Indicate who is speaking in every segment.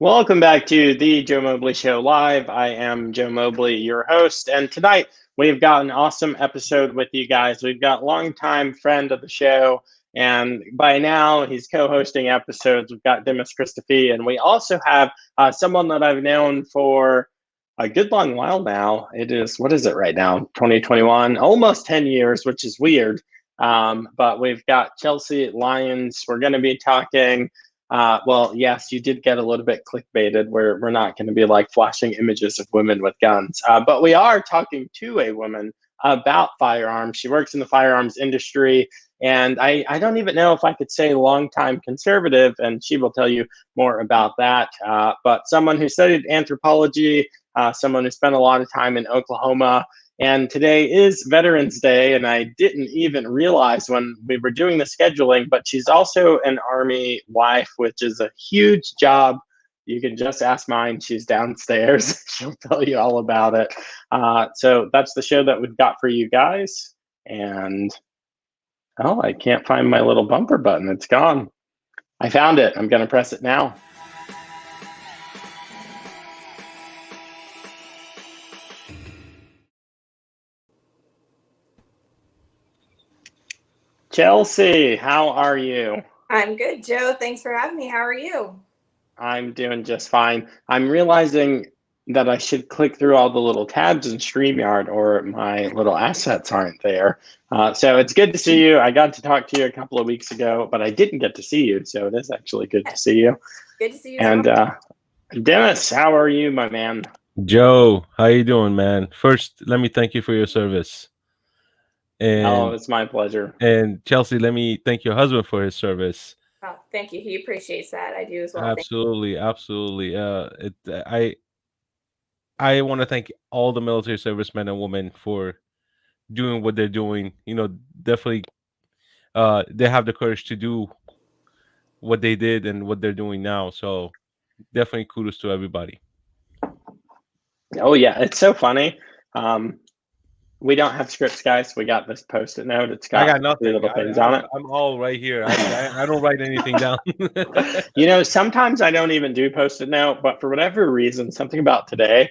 Speaker 1: Welcome back to the Joe Mobley Show Live. I am Joe Mobley, your host, and tonight we've got an awesome episode with you guys. We've got longtime friend of the show, and by now he's co-hosting episodes. We've got Demis Christophe, and we also have someone that I've known for a good long while now. What is it right now? 2021, almost 10 years, which is weird. But we've got Chelsy Lyons. We're going to be talking. Well, yes, you did get a little bit clickbaited. We're not going to be like flashing images of women with guns, but we are talking to a woman about firearms. She works in the firearms industry, and I don't even know if I could say longtime conservative, and she will tell you more about that. But someone who studied anthropology, someone who spent a lot of time in Oklahoma. And today is Veterans Day, and I didn't even realize when we were doing the scheduling, but she's also an Army wife, which is a huge job. You can just ask mine. She's downstairs. She'll tell you all about it. So that's the show that we've got for you guys. And, oh, I can't find my little bumper button. It's gone. I found it. I'm going to press it now. Chelsy, how are you?
Speaker 2: I'm good, Joe. Thanks for having me. How are you?
Speaker 1: I'm doing just fine. I'm realizing that I should click through all the little tabs in StreamYard or my little assets aren't there. So it's good to see you. I got to talk to you a couple of weeks ago, but I didn't get to see you. So it is actually good to see you.
Speaker 2: Good to see you.
Speaker 1: And Demis, how are you, my man?
Speaker 3: Joe, how you doing, man? First, let me thank you for your service.
Speaker 1: And, it's my pleasure.
Speaker 3: And Chelsy, let me thank your husband for his service.
Speaker 2: Oh, thank you. He appreciates that. I do as well.
Speaker 3: Absolutely, absolutely. I want to thank all the military servicemen and women for doing what they're doing. You know, definitely, they have the courage to do what they did and what they're doing now. So, definitely kudos to everybody.
Speaker 1: Oh yeah, it's so funny. We don't have scripts, guys. We got this Post-it note. It's got
Speaker 3: I got nothing.
Speaker 1: little things on it.
Speaker 3: I'm all right here. I don't write anything down.
Speaker 1: You know, sometimes I don't even do Post-it note, but for whatever reason, something about today,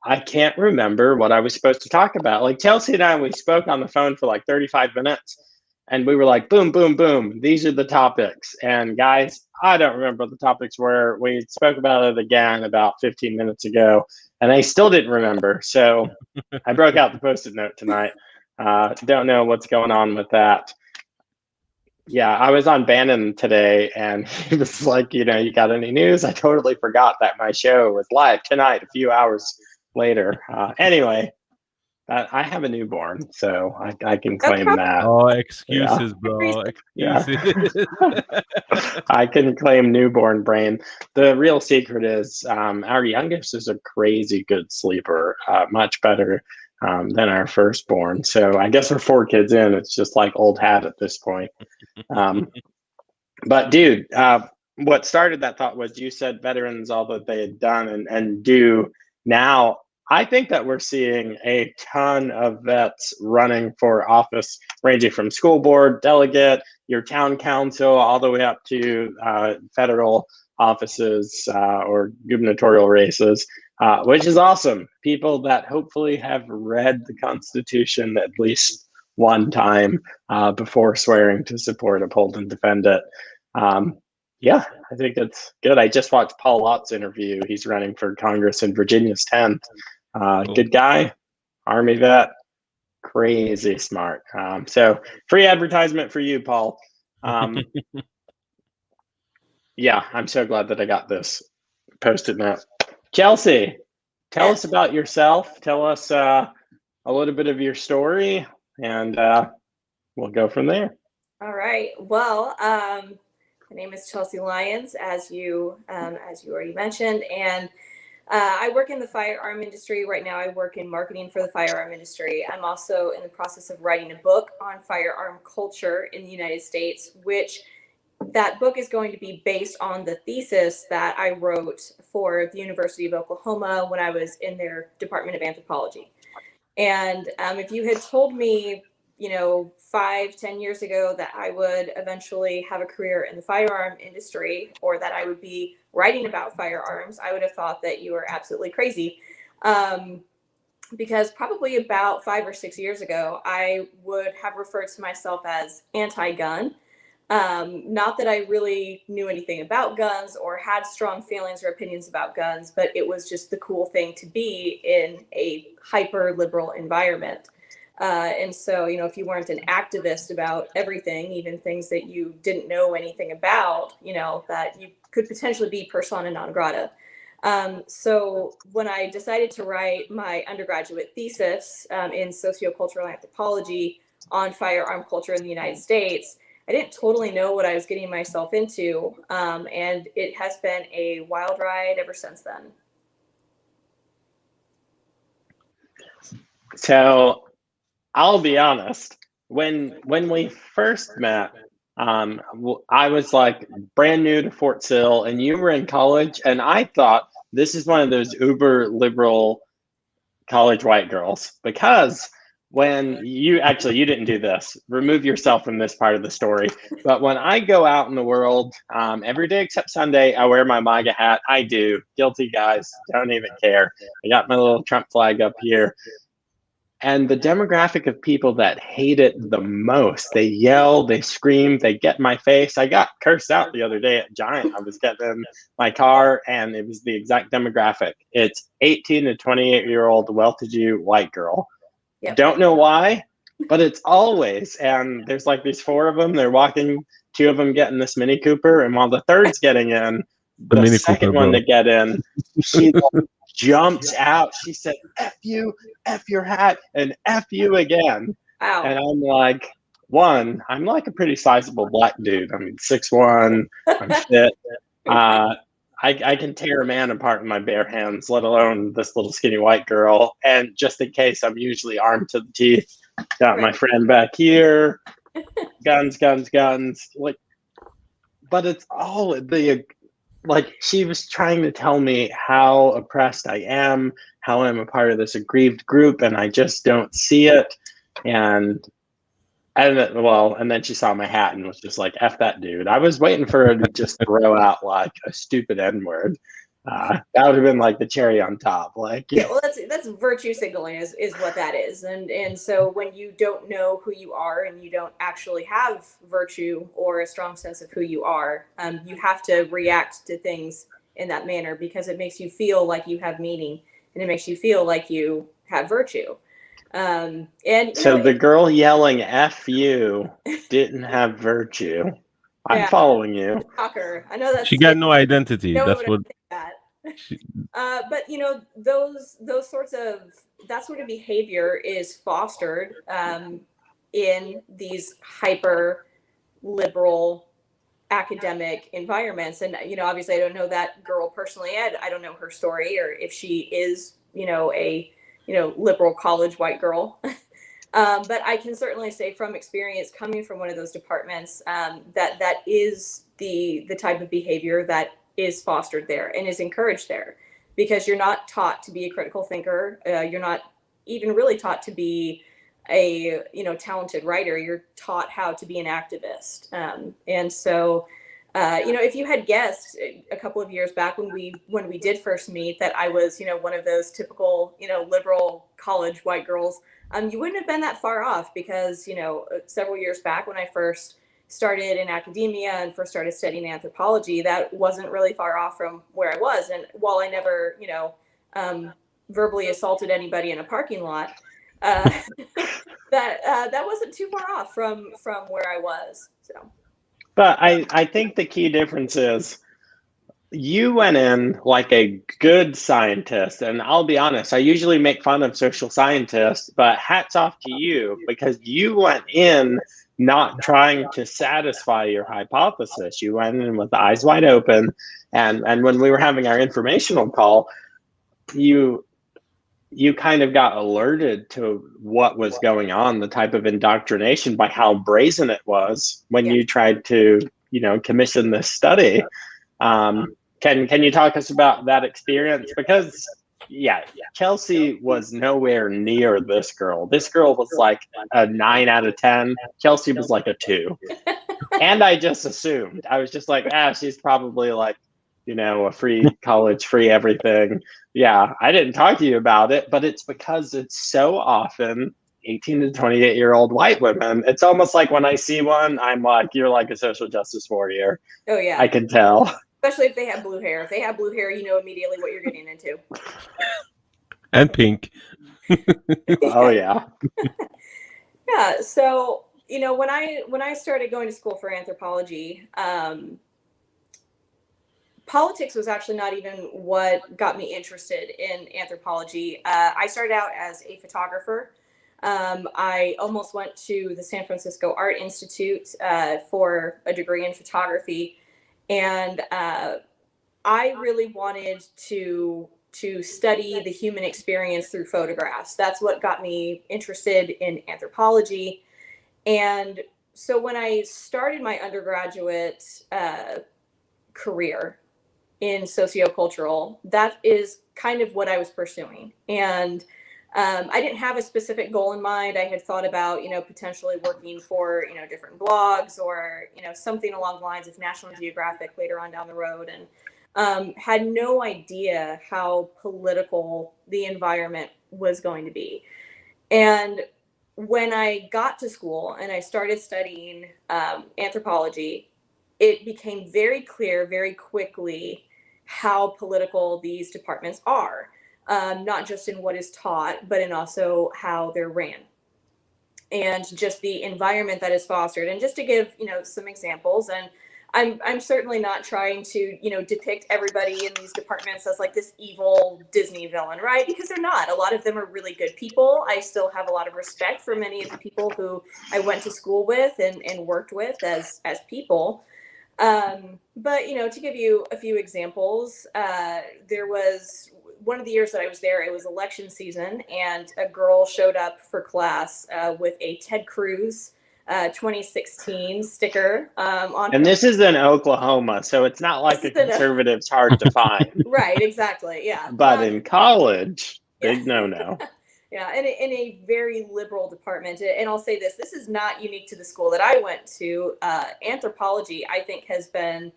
Speaker 1: I can't remember what I was supposed to talk about. Like Chelsy and I, we spoke on the phone for like 35 minutes, and we were like, boom, boom, boom. These are the topics. And guys, I don't remember what the topics were. We spoke about it again about 15 minutes ago, and I still didn't remember. So I broke out the Post-it note tonight. Don't know what's going on with that. Yeah, I was on Bannon today, and he was like, you know, you got any news? I totally forgot that my show was live tonight, a few hours later. Anyway, I have a newborn, so I can claim that.
Speaker 3: Oh, excuses, bro. Excuses.
Speaker 1: Yeah. I can claim newborn brain. The real secret is our youngest is a crazy good sleeper, much better than our firstborn. So I guess we're 4 kids in. It's just like old hat at this point. But dude, what started that thought was you said veterans, all that they had done and do now. I think that we're seeing a ton of vets running for office, ranging from school board, delegate, your town council, all the way up to federal offices or gubernatorial races, which is awesome. People that hopefully have read the Constitution at least one time before swearing to support, uphold, and defend it. Yeah, I think it's good. I just watched Paul Lott's interview. He's running for Congress in Virginia's 10th. Good guy, Army vet, crazy smart. So free advertisement for you, Paul. Yeah, I'm so glad that I got this Post-it note. Chelsy, tell us about yourself. Tell us a little bit of your story, and we'll go from there.
Speaker 2: All right. Well, my name is Chelsy Lyons, as you already mentioned, and I work in the firearm industry. Right now, I work in marketing for the firearm industry. I'm also in the process of writing a book on firearm culture in the United States, which that book is going to be based on the thesis that I wrote for the University of Oklahoma when I was in their Department of Anthropology. And if you had told me, 5-10 years ago that I would eventually have a career in the firearm industry, or that I would be writing about firearms, I would have thought that you were absolutely crazy. Because probably about 5 or 6 years ago, I would have referred to myself as anti-gun. Not that I really knew anything about guns or had strong feelings or opinions about guns, but it was just the cool thing to be in a hyper liberal environment. And so, if you weren't an activist about everything, even things that you didn't know anything about, that you could potentially be persona non grata. So when I decided to write my undergraduate thesis in sociocultural anthropology on firearm culture in the United States, I didn't totally know what I was getting myself into. And it has been a wild ride ever since then.
Speaker 1: So I'll be honest, when we first met, I was like brand new to Fort Sill and you were in college, and I thought this is one of those uber liberal college white girls, because when you didn't do this, remove yourself from this part of the story. But when I go out in the world, every day except Sunday, I wear my MAGA hat. I do. Guilty, guys. Don't even care. I got my little Trump flag up here. And the demographic of people that hate it the most, they yell, they scream, they get in my face. I got cursed out the other day at Giant. I was getting in my car and it was the exact demographic. It's 18 to 28-year-old well-to-do white girl. Yep. Don't know why, but it's always. And there's like these 4 of them. They're walking, 2 of them getting this Mini Cooper. And while the third's getting in, the second one to get in, she jumps out. She said, F you, F your hat, and F you again. Wow. And I'm like, one, I'm like a pretty sizable black dude. I mean, 6'1", I'm fit. I can tear a man apart with my bare hands, let alone this little skinny white girl. And just in case, I'm usually armed to the teeth. Got my friend back here. Guns. Like, but it's all the, like, she was trying to tell me how oppressed I am, how I'm a part of this aggrieved group, and I just don't see it. And then she saw my hat and was just like, F that dude. I was waiting for her to just throw out like a stupid N-word. That would have been like the cherry on top. Like,
Speaker 2: yeah, well, that's virtue signaling is what that is. And so when you don't know who you are and you don't actually have virtue or a strong sense of who you are, you have to react to things in that manner because it makes you feel like you have meaning and it makes you feel like you have virtue. And
Speaker 1: so the girl yelling F you didn't have virtue. I'm following you.
Speaker 2: Shocker. I know that
Speaker 3: she got no identity. That's what.
Speaker 2: But that sort of behavior is fostered in these hyper liberal academic environments. And obviously, I don't know that girl personally. I don't know her story or if she is a liberal college white girl. But I can certainly say from experience coming from one of those departments that is the type of behavior that is fostered there and is encouraged there, because you're not taught to be a critical thinker. You're not even really taught to be a talented writer. You're taught how to be an activist. And so if you had guessed a couple of years back when we did first meet that I was one of those typical liberal college white girls, you wouldn't have been that far off, because several years back when I first started in academia and first started studying anthropology, that wasn't really far off from where I was. And while I never verbally assaulted anybody in a parking lot, that wasn't too far off from where I was. So,
Speaker 1: but I think the key difference is you went in like a good scientist, and I'll be honest, I usually make fun of social scientists, but hats off to you, because you went in not trying to satisfy your hypothesis. You went in with eyes wide open, and when we were having our informational call, you kind of got alerted to what was going on, the type of indoctrination, by how brazen it was when you tried to commission this study. Can you talk us about that experience? Because Yeah, Chelsy was nowhere near this girl. This girl was like a 9 out of 10. Chelsy was like a 2. And I just assumed. I was just like, she's probably like, a free college, free everything. Yeah, I didn't talk to you about it, but it's because it's so often 18 to 28-year-old white women. It's almost like when I see one, I'm like, you're like a social justice warrior.
Speaker 2: Oh, yeah.
Speaker 1: I can tell.
Speaker 2: Especially if they have blue hair. If they have blue hair, you know immediately what you're getting into.
Speaker 3: And pink.
Speaker 1: Oh, yeah.
Speaker 2: Yeah. So, when I started going to school for anthropology, politics was actually not even what got me interested in anthropology. I started out as a photographer. I almost went to the San Francisco Art Institute for a degree in photography. And I really wanted to study the human experience through photographs. That's what got me interested in anthropology. And so when I started my undergraduate career in sociocultural, that is kind of what I was pursuing. And I didn't have a specific goal in mind. I had thought about, potentially working for, different blogs or, something along the lines of National Geographic later on down the road. And had no idea how political the environment was going to be. And when I got to school and I started studying anthropology, it became very clear very quickly how political these departments are. Not just in what is taught, but in also how they're ran, and just the environment that is fostered. And just to give, some examples, and I'm certainly not trying to, depict everybody in these departments as like this evil Disney villain, right? Because they're not. A lot of them are really good people. I still have a lot of respect for many of the people who I went to school with and worked with as people. But, to give you a few examples, there was one of the years that I was there, it was election season, and a girl showed up for class with a Ted Cruz 2016 sticker on.
Speaker 1: And this is in Oklahoma, so it's not like a conservative's hard to find.
Speaker 2: Right, exactly, yeah.
Speaker 1: But in college, big no-no.
Speaker 2: Yeah, in a very liberal department. And I'll say this is not unique to the school that I went to. Anthropology, I think, has been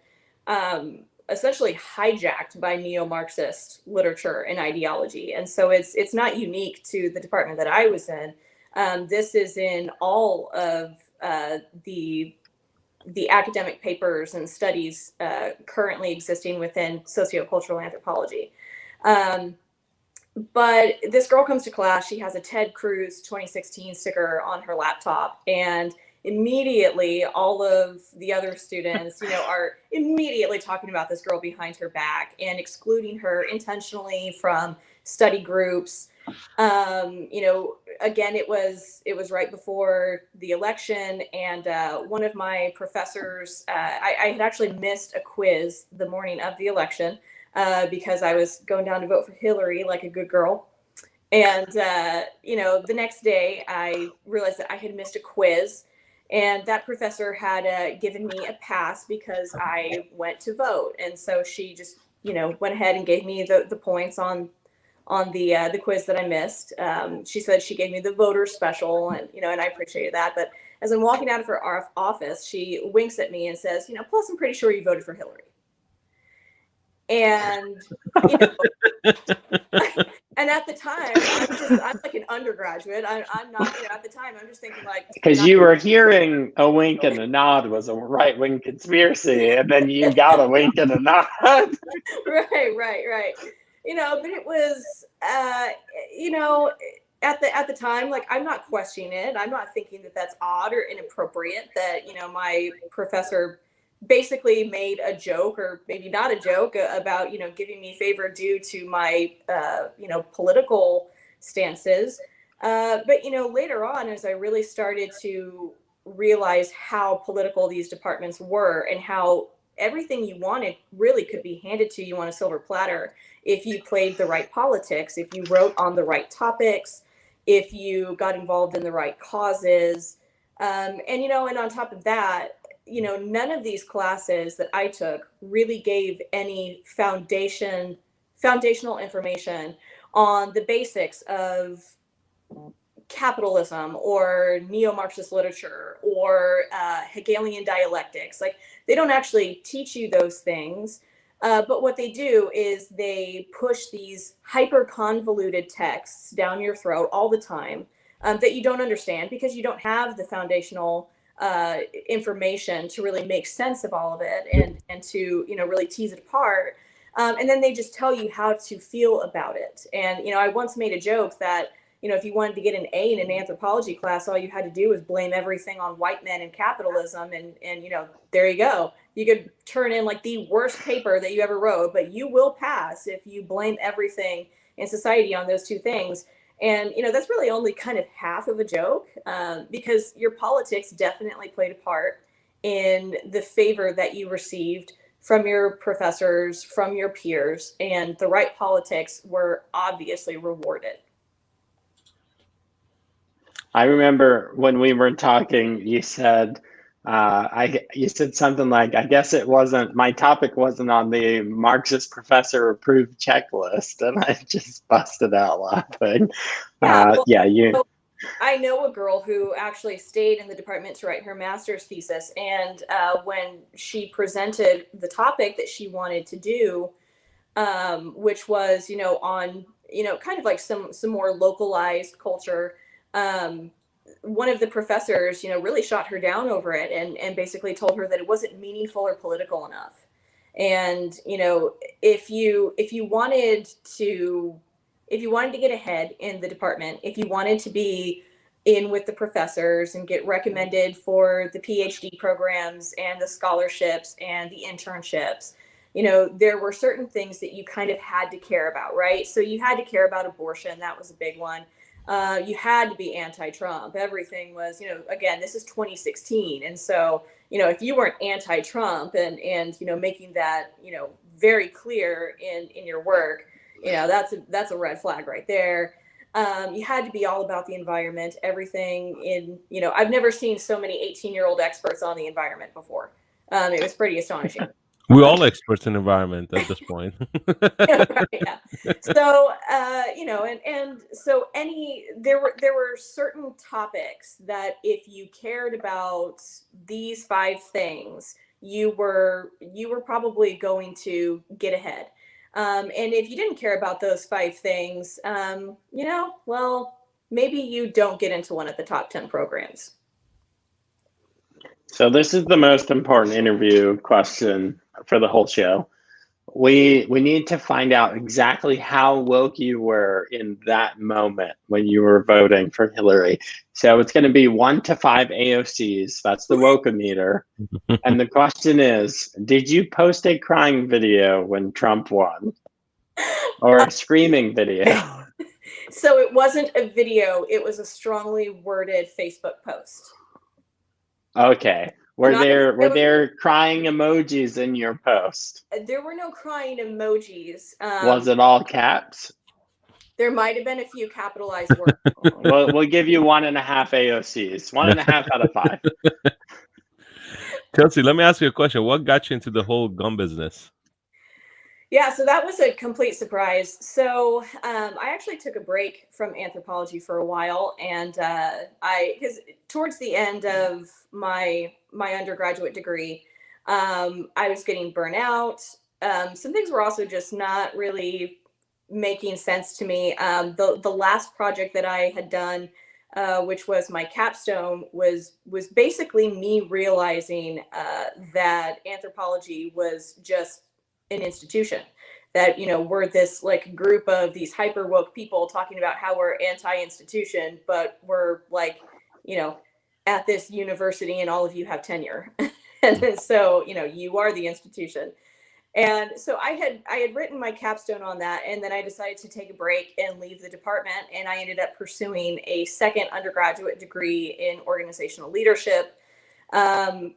Speaker 2: essentially hijacked by neo-Marxist literature and ideology. And so it's not unique to the department that I was in. This is in all of the academic papers and studies currently existing within sociocultural anthropology. But this girl comes to class, she has a Ted Cruz 2016 sticker on her laptop, and immediately all of the other students, are immediately talking about this girl behind her back and excluding her intentionally from study groups. Again, it was right before the election, and one of my professors, I had actually missed a quiz the morning of the election because I was going down to vote for Hillary like a good girl. And, the next day I realized that I had missed a quiz, and that professor had given me a pass because I went to vote. And so she just, went ahead and gave me the points on the quiz that I missed. She said she gave me the voter special, and, and I appreciated that. But as I'm walking out of her office, she winks at me and says, plus I'm pretty sure you voted for Hillary. And, and at the time, I'm like an undergraduate. I'm not, at the time, I'm just thinking like.
Speaker 1: Because you were hearing a wink and a nod was a right-wing conspiracy, and then you got a wink and a nod.
Speaker 2: Right. But it was, at the time, like, I'm not questioning it. I'm not thinking that that's odd or inappropriate that, my professor basically made a joke, or maybe not a joke, about, giving me favor due to my, political stances. But, later on, as I really started to realize how political these departments were and how everything you wanted really could be handed to you on a silver platter if you played the right politics, if you wrote on the right topics, if you got involved in the right causes. And on top of that, none of these classes that I took really gave any foundation foundational information on the basics of capitalism or neo-Marxist literature or Hegelian dialectics. Like, they don't actually teach you those things, but what they do is they push these hyper convoluted texts down your throat all the time that you don't understand because you don't have the foundational information to really make sense of all of it and to, you know, really tease it apart. And then they just tell you how to feel about it. And, you know, I once made a joke that, you know, if you wanted to get an A in an anthropology class, all you had to do was blame everything on white men and capitalism. And, you know, there you go. You could turn in like the worst paper that you ever wrote, but you will pass if you blame everything in society on those two things. And, you know, that's really only kind of half of a joke, because your politics definitely played a part in the favor that you received from your professors, from your peers, and the right politics were obviously rewarded.
Speaker 1: I remember when we were talking, you said, you said something like, I guess it wasn't, my topic wasn't on the Marxist professor approved checklist. And I just busted out laughing.
Speaker 2: So I know a girl who actually stayed in the department to write her master's thesis. And when she presented the topic that she wanted to do, which was, you know, on, you know, kind of like some more localized culture, one of the professors, you know, really shot her down over it and basically told her that it wasn't meaningful or political enough. And, you know, if you wanted to get ahead in the department, if you wanted to be in with the professors and get recommended for the PhD programs and the scholarships and the internships, you know, there were certain things that you kind of had to care about, right? So you had to care about abortion. That was a big one. You had to be anti-Trump. Everything was, you know, again, this is 2016. And so, you know, if you weren't anti-Trump and, you know, making that, you know, very clear in your work, you know, that's a red flag right there. You had to be all about the environment, everything in, you know, I've never seen so many 18-year-old experts on the environment before. It was pretty astonishing.
Speaker 3: We're all experts in environment at this point.
Speaker 2: Right, yeah. So, you know, and so there were certain topics that if you cared about these 5 things, you were probably going to get ahead. And if you didn't care about those 5 things, you know, well, maybe you don't get into one of the top 10 programs.
Speaker 1: So this is the most important interview question for the whole show. We need to find out exactly how woke you were in that moment when you were voting for Hillary. So it's going to be 1 to 5 AOCs. That's the woke-o-meter. And the question is, did you post a crying video when Trump won? Or a screaming video?
Speaker 2: So it wasn't a video. It was a strongly worded Facebook post.
Speaker 1: Okay. Were there crying emojis in your post?
Speaker 2: There were no crying emojis.
Speaker 1: Was it all caps?
Speaker 2: There might have been a few capitalized words.
Speaker 1: We'll give you 1.5 AOCs. 1.5 out of 5.
Speaker 3: Chelsy, let me ask you a question. What got you into the whole gun business?
Speaker 2: Yeah, so that was a complete surprise. So I actually took a break from anthropology for a while, and because towards the end of my undergraduate degree, I was getting burnt out. Some things were also just not really making sense to me. The last project that I had done, which was my capstone, was basically me realizing that anthropology was just an institution, that, you know, we're this like group of these hyper woke people talking about how we're anti-institution, but we're like, you know, at this university and all of you have tenure. And so, you know, you are the institution. And so I had written my capstone on that, and then I decided to take a break and leave the department, and I ended up pursuing a second undergraduate degree in organizational leadership. And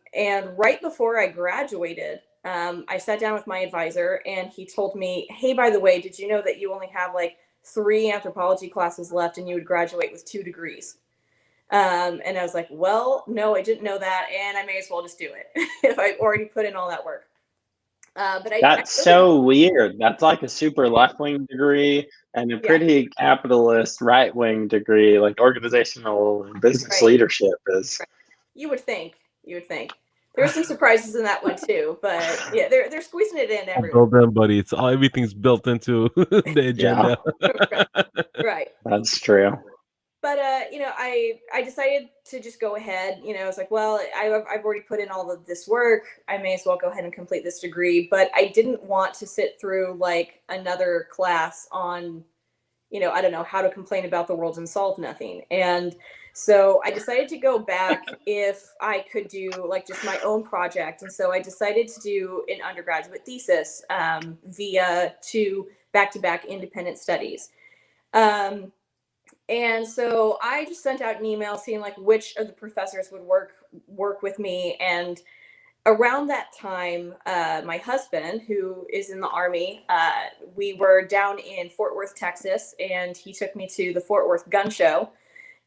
Speaker 2: right before I graduated, I sat down with my advisor, and he told me, hey, by the way, did you know that you only have like 3 anthropology classes left and you would graduate with 2 degrees? And I was like, well, no, I didn't know that, and I may as well just do it if I've already put in all that work. But I
Speaker 1: That's
Speaker 2: really,
Speaker 1: so weird. That's like a super left-wing degree and a
Speaker 2: yeah,
Speaker 1: pretty capitalist right-wing degree, like organizational and business
Speaker 2: right,
Speaker 1: leadership is.
Speaker 2: right. You would think. You would think. There's some surprises in that one too, but yeah, they're squeezing it in everywhere.
Speaker 3: Built in, buddy. It's all everything's built into the
Speaker 1: Yeah,
Speaker 3: agenda.
Speaker 2: Right, right.
Speaker 1: that's true.
Speaker 2: But I decided to just go ahead. I was like, well, I've already put in all of this work. I may as well go ahead and complete this degree. But I didn't want to sit through like another class on, I don't know, how to complain about the world and solve nothing. And so I decided to go back if I could do like just my own project. And so I decided to do an undergraduate thesis via two back-to-back independent studies. And so I just sent out an email seeing like which of the professors would work with me. And around that time, my husband, who is in the Army, we were down in Fort Worth, Texas, and he took me to the Fort Worth Gun Show.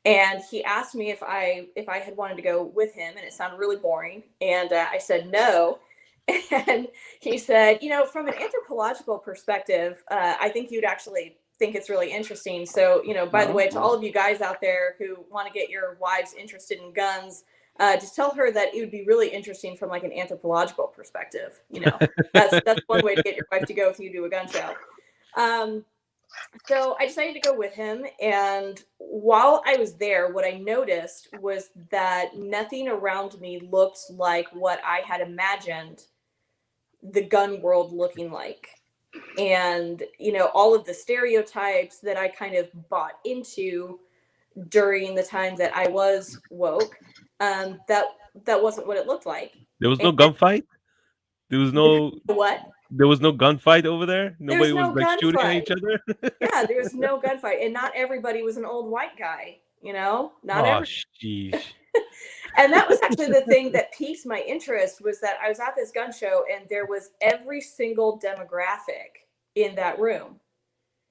Speaker 2: And he asked me if I had wanted to go with him, and it sounded really boring. And I said no. And he said, from an anthropological perspective, I think you'd actually think it's really interesting. So, by the way, to all of you guys out there who want to get your wives interested in guns, just tell her that it would be really interesting from like an anthropological perspective. That's one way to get your wife to go with you to a gun show. So I decided to go with him. And while I was there, what I noticed was that nothing around me looked like what I had imagined the gun world looking like. And, all of the stereotypes that I kind of bought into during the time that I was woke, that wasn't what it looked like.
Speaker 3: There was no
Speaker 2: And
Speaker 3: gunfight. There was no.
Speaker 2: what?
Speaker 3: There was no gunfight over there.
Speaker 2: There was
Speaker 3: Nobody was
Speaker 2: no
Speaker 3: like shooting at
Speaker 2: gunfight.
Speaker 3: each other.
Speaker 2: Yeah, there was no gunfight, and not everybody was an old white guy. Not
Speaker 3: Oh,
Speaker 2: every.
Speaker 3: sheesh.
Speaker 2: And that was actually the thing that piqued my interest, was that I was at this gun show and there was every single demographic in that room.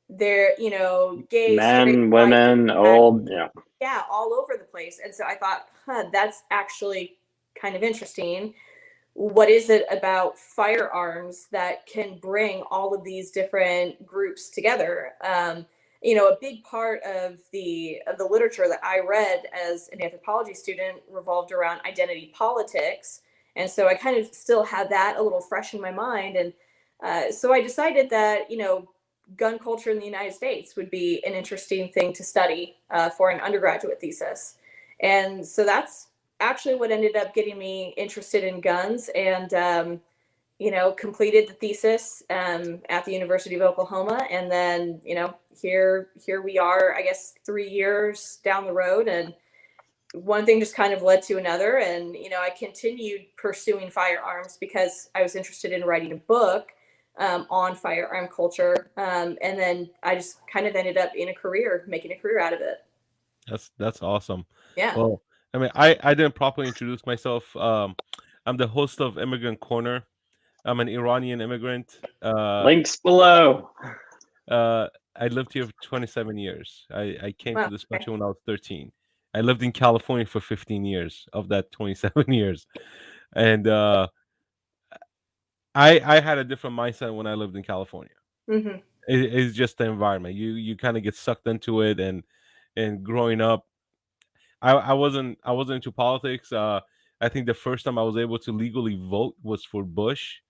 Speaker 2: There, gay, straight,
Speaker 1: Men,
Speaker 2: white,
Speaker 1: women,
Speaker 2: black,
Speaker 1: old, yeah.
Speaker 2: yeah, all over the place. And so I thought, that's actually kind of interesting. What is it about firearms that can bring all of these different groups together? A big part of the literature that I read as an anthropology student revolved around identity politics, and so I kind of still had that a little fresh in my mind. And so I decided that gun culture in the United States would be an interesting thing to study for an undergraduate thesis. And so that's actually what ended up getting me interested in guns, and completed the thesis at the University of Oklahoma. And then, here we are, I guess, 3 years down the road, and one thing just kind of led to another. And, I continued pursuing firearms because I was interested in writing a book on firearm culture. And then I just kind of ended up in making a career out of it.
Speaker 3: That's awesome.
Speaker 2: Yeah.
Speaker 3: Well, I mean, I didn't properly introduce myself. I'm the host of Immigrant Corner. I'm an Iranian immigrant.
Speaker 1: Links below.
Speaker 3: I lived here for 27 years. I came to this
Speaker 2: Okay.
Speaker 3: country when I was 13. I lived in California for 15 years of that 27 years. And I had a different mindset when I lived in California.
Speaker 2: Mm-hmm.
Speaker 3: It's just the environment. You kind of get sucked into it, and growing up, I wasn't into politics. I think the first time I was able to legally vote was for Bush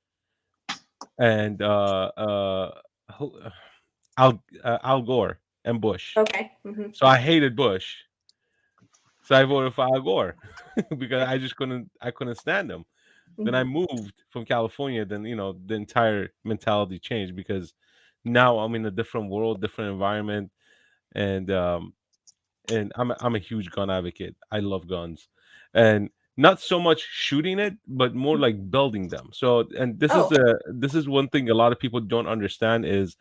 Speaker 3: and Al Gore and Bush.
Speaker 2: Okay. Mm-hmm.
Speaker 3: So I hated Bush. So I voted for Al Gore because I couldn't stand him. Then I moved from California. Then the entire mentality changed because now I'm in a different world, different environment, and I'm a huge gun advocate. I love guns, and not so much shooting it, but more like building them. So, and
Speaker 2: Oh,
Speaker 3: this is one thing a lot of people don't understand is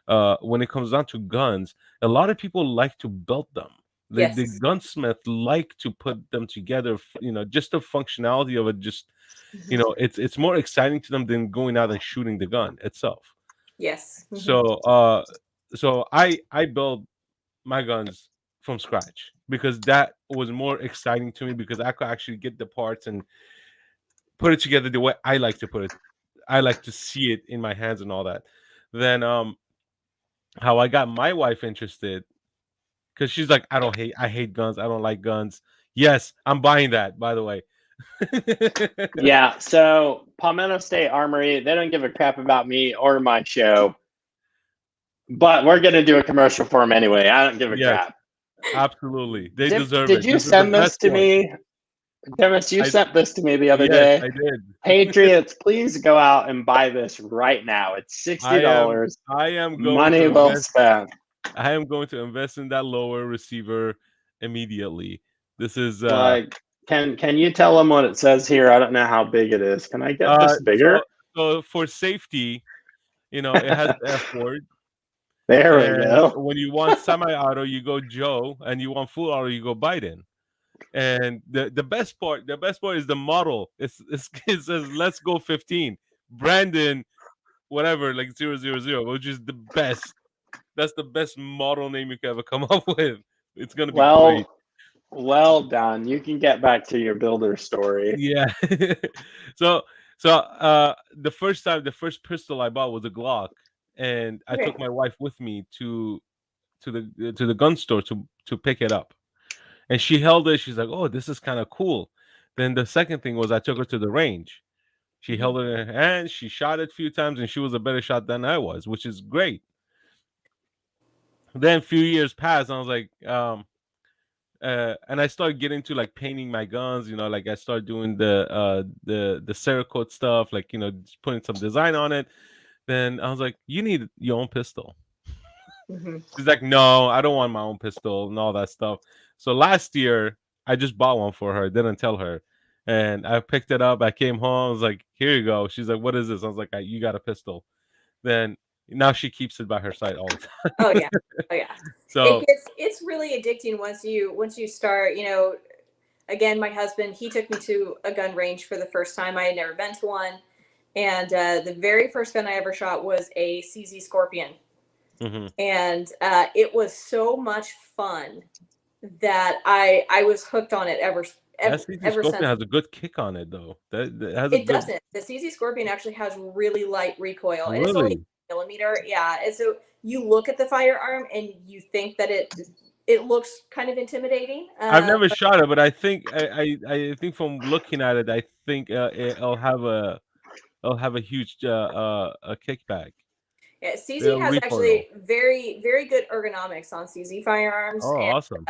Speaker 3: when it comes down to guns, a lot of people like to build them. The
Speaker 2: yes.
Speaker 3: gunsmith like to put them together. Just the functionality of it. Just
Speaker 2: Mhm.
Speaker 3: it's more exciting to them than going out and shooting the gun itself.
Speaker 2: Yes. Mhm.
Speaker 3: So I build my guns from scratch because that was more exciting to me because I could actually get the parts and put it together the way I like to put it. I like to see it in my hands and all that. Then how I got my wife interested, because she's like, I hate guns, I don't like guns. Yes, I'm buying that, by the way.
Speaker 1: Yeah, so Palmetto State Armory, they don't give a crap about me or my show, but we're gonna do a commercial for them anyway. I don't give a
Speaker 3: Yes,
Speaker 1: crap.
Speaker 3: absolutely. They deserve
Speaker 1: Did
Speaker 3: it.
Speaker 1: you
Speaker 3: This is the
Speaker 1: send this
Speaker 3: best
Speaker 1: to
Speaker 3: one.
Speaker 1: me? Dennis, you
Speaker 3: I
Speaker 1: sent this to me the other
Speaker 3: Yes,
Speaker 1: day.
Speaker 3: I did.
Speaker 1: Patriots, please go out and buy this right now. It's $60.
Speaker 3: I am going
Speaker 1: Money
Speaker 3: to
Speaker 1: well
Speaker 3: invest.
Speaker 1: spent.
Speaker 3: I am going to invest in that lower receiver immediately. This is
Speaker 1: Like, can you tell them what it says here? I don't know how big it is. Can I get this bigger?
Speaker 3: so for safety, it has the F word.
Speaker 1: There we
Speaker 3: And
Speaker 1: go.
Speaker 3: when you want semi-auto, you go Joe, and you want full auto, you go Biden. And the best part is the model. It says let's go 15. Brandon, whatever, like 000, which is the best. That's the best model name you could ever come up with. It's gonna be great.
Speaker 1: Well done. You can get back to your builder story.
Speaker 3: Yeah. so the first pistol I bought was a Glock, and I
Speaker 2: Okay.
Speaker 3: took my wife with me to the gun store to pick it up. And she held it. She's like, "Oh, this is kind of cool." Then the second thing was I took her to the range. She held it in her hand. She shot it a few times, and she was a better shot than I was, which is great. Then a few years passed, and I was like, and I started getting to like painting my guns. Like I started doing the Cerakote stuff, like just putting some design on it. Then I was like, "You need your own pistol." She's like, "No, I don't want my own pistol and all that stuff." So last year, I just bought one for her. Didn't tell her, and I picked it up. I came home. I was like, "Here you go." She's like, "What is this?" I was like, "You got a pistol." Then now she keeps it by her side all the time.
Speaker 2: Oh yeah, oh yeah.
Speaker 3: So
Speaker 2: It's really addicting once you start. Again, my husband, he took me to a gun range for the first time. I had never been to one, and the very first gun I ever shot was a CZ Scorpion. And it was so much fun that I was hooked on it ever
Speaker 3: Scorpion
Speaker 2: since.
Speaker 3: has a good kick on it though. That has a
Speaker 2: It
Speaker 3: good.
Speaker 2: doesn't. The CZ Scorpion actually has really light recoil, and it's
Speaker 3: Really?
Speaker 2: only millimeter. Yeah, and so you look at the firearm and you think that it looks kind of intimidating.
Speaker 3: I've never shot it, but I think I think from looking at it, I think it'll have a huge a kickback.
Speaker 2: Yeah, CZ
Speaker 3: The
Speaker 2: has
Speaker 3: recoil.
Speaker 2: actually very, very good ergonomics on CZ firearms,
Speaker 3: Oh, awesome.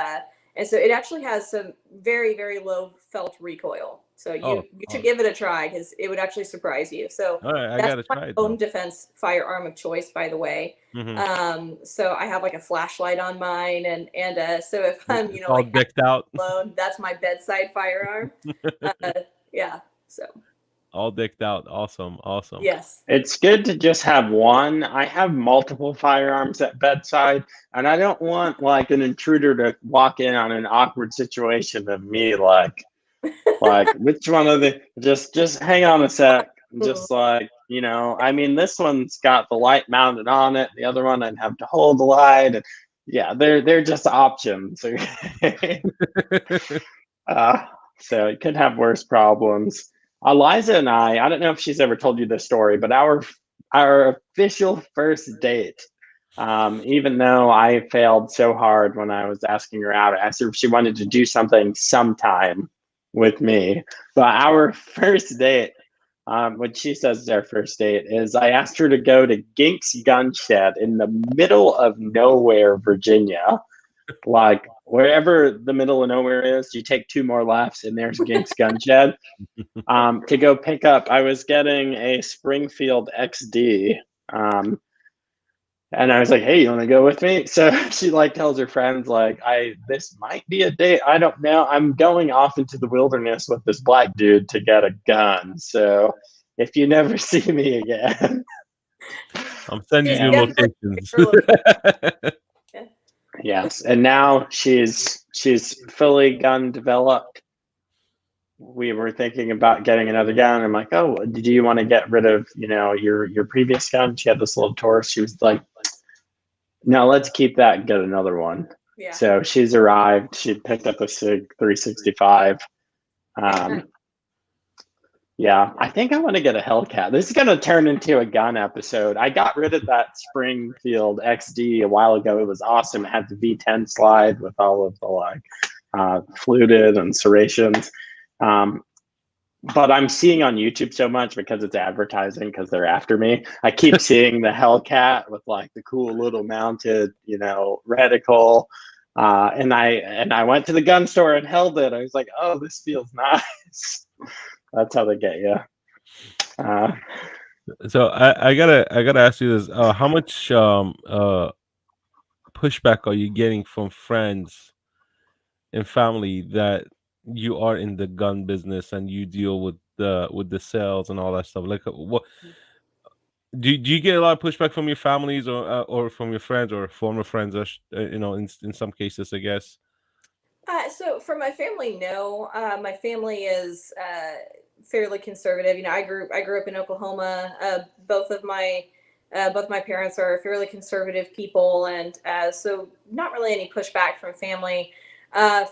Speaker 2: and so it actually has some very, very low felt recoil. So you should give it a try because it would actually surprise you. So
Speaker 3: All right, I
Speaker 2: that's
Speaker 3: gotta
Speaker 2: my
Speaker 3: try it
Speaker 2: own
Speaker 3: now.
Speaker 2: defense firearm of choice, by the way. So I have like a flashlight on mine, and so if I'm
Speaker 3: It's all
Speaker 2: like
Speaker 3: decked out.
Speaker 2: alone, that's my bedside firearm. Yeah, so
Speaker 3: All decked out. Awesome.
Speaker 2: yes.
Speaker 1: It's good to just have one. I have multiple firearms at bedside, and I don't want like an intruder to walk in on an awkward situation of me like which one of the just hang on a sec. Just like, I mean, this one's got the light mounted on it. The other one I'd have to hold the light. And yeah, they're just options. So it could have worse problems. Eliza and I don't know if she's ever told you this story, but our official first date, even though I failed so hard when I was asking her out, I asked her if she wanted to do something sometime with me. But our first date, what she says is our first date, is I asked her to go to Gink's Gun Shed in the middle of nowhere, Virginia. Like wherever the middle of nowhere is, you take two more lefts and there's Gink's Gun Shed. To go pick up, I was getting a Springfield XD. And I was like, "Hey, you want to go with me?" So she tells her friends, this might be a date. I don't know. I'm going off into the wilderness with this black dude to get a gun. So if you never see me again.
Speaker 3: I'm sending you locations.
Speaker 1: Yes. And now she's fully gun developed. We were thinking about getting another gun. I'm like, "Oh, do you want to get rid of, your previous gun?" She had this little Taurus. She was like, "No, let's keep that and get another one."
Speaker 2: Yeah.
Speaker 1: So she's arrived. She picked up a SIG 365. Yeah, I think I want to get a Hellcat. This is going to turn into a gun episode. I got rid of that Springfield XD a while ago. It was awesome. It had the V10 slide with all of the fluted and serrations. But I'm seeing on YouTube so much because it's advertising, because they're after me. I keep seeing the Hellcat with like the cool little mounted, reticle. And I went to the gun store and held it. I was like, oh, this feels nice. That's how they get you.
Speaker 3: So I gotta ask you this: how much pushback are you getting from friends and family that you are in the gun business and you deal with the sales and all that stuff? Like, what do you get a lot of pushback from your families or from your friends or former friends? In some cases, I guess.
Speaker 2: So for my family, no. My family is fairly conservative. I grew up in Oklahoma. Both my parents are fairly conservative people, and so not really any pushback from family.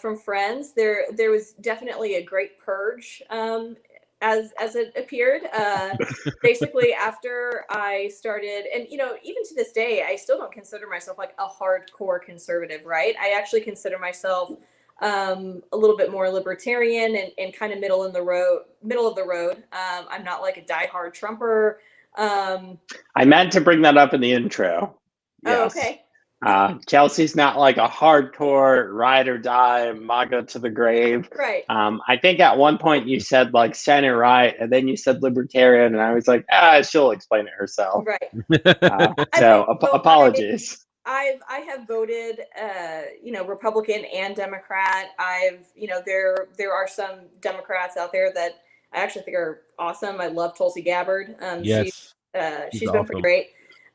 Speaker 2: From friends, there was definitely a great purge, as it appeared. Basically, after I started, and even to this day, I still don't consider myself like a hardcore conservative, right? I actually consider myself a little bit more libertarian and kind of middle of the road. I'm not like a diehard Trumper.
Speaker 1: I meant to bring that up in the intro.
Speaker 2: Yes.
Speaker 1: Oh, okay. Chelsy's not like a hardcore ride or die MAGA to the grave.
Speaker 2: Right.
Speaker 1: I think at one point you said like center right, and then you said libertarian, and I was like, she'll explain it herself.
Speaker 2: Right.
Speaker 1: Apologies.
Speaker 2: I have voted, Republican and Democrat. There are some Democrats out there that I actually think are awesome. I love Tulsi Gabbard.
Speaker 3: Yes,
Speaker 2: she's been pretty great.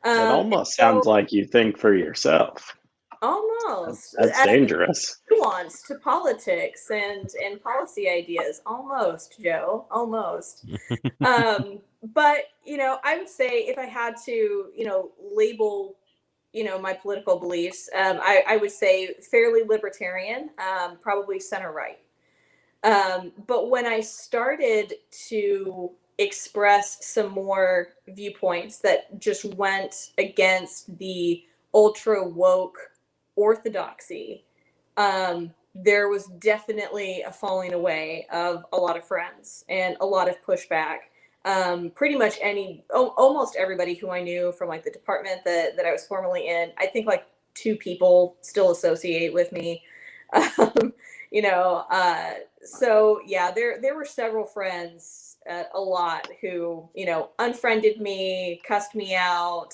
Speaker 1: It almost sounds like you think for yourself.
Speaker 2: Almost.
Speaker 1: That's dangerous.
Speaker 2: Nuance to politics and policy ideas. Almost, Joe. Almost. But I would say if I had to, label my political beliefs, I would say fairly libertarian, probably center right. But when I started to express some more viewpoints that just went against the ultra woke orthodoxy, there was definitely a falling away of a lot of friends and a lot of pushback. Pretty much almost everybody who I knew from like the department that I was formerly in, I think like 2 people still associate with me. So yeah, there were several friends, a lot, who, unfriended me, cussed me out,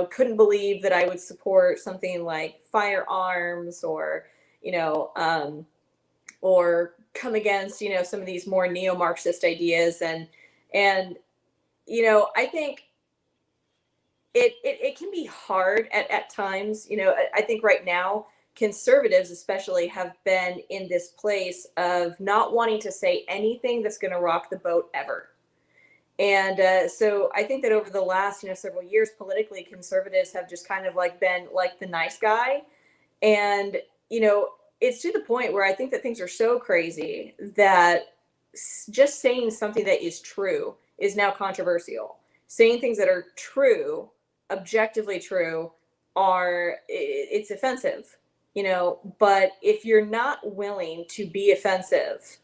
Speaker 2: couldn't believe that I would support something like firearms or come against, some of these more neo-Marxist ideas. And I think it can be hard at times. I think right now conservatives especially have been in this place of not wanting to say anything that's going to rock the boat ever. And so I think that over the last, several years, politically, conservatives have just kind of like been like the nice guy. And, it's to the point where I think that things are so crazy that just saying something that is true is now controversial. Saying things that are true, objectively true, it's offensive, but if you're not willing to be offensive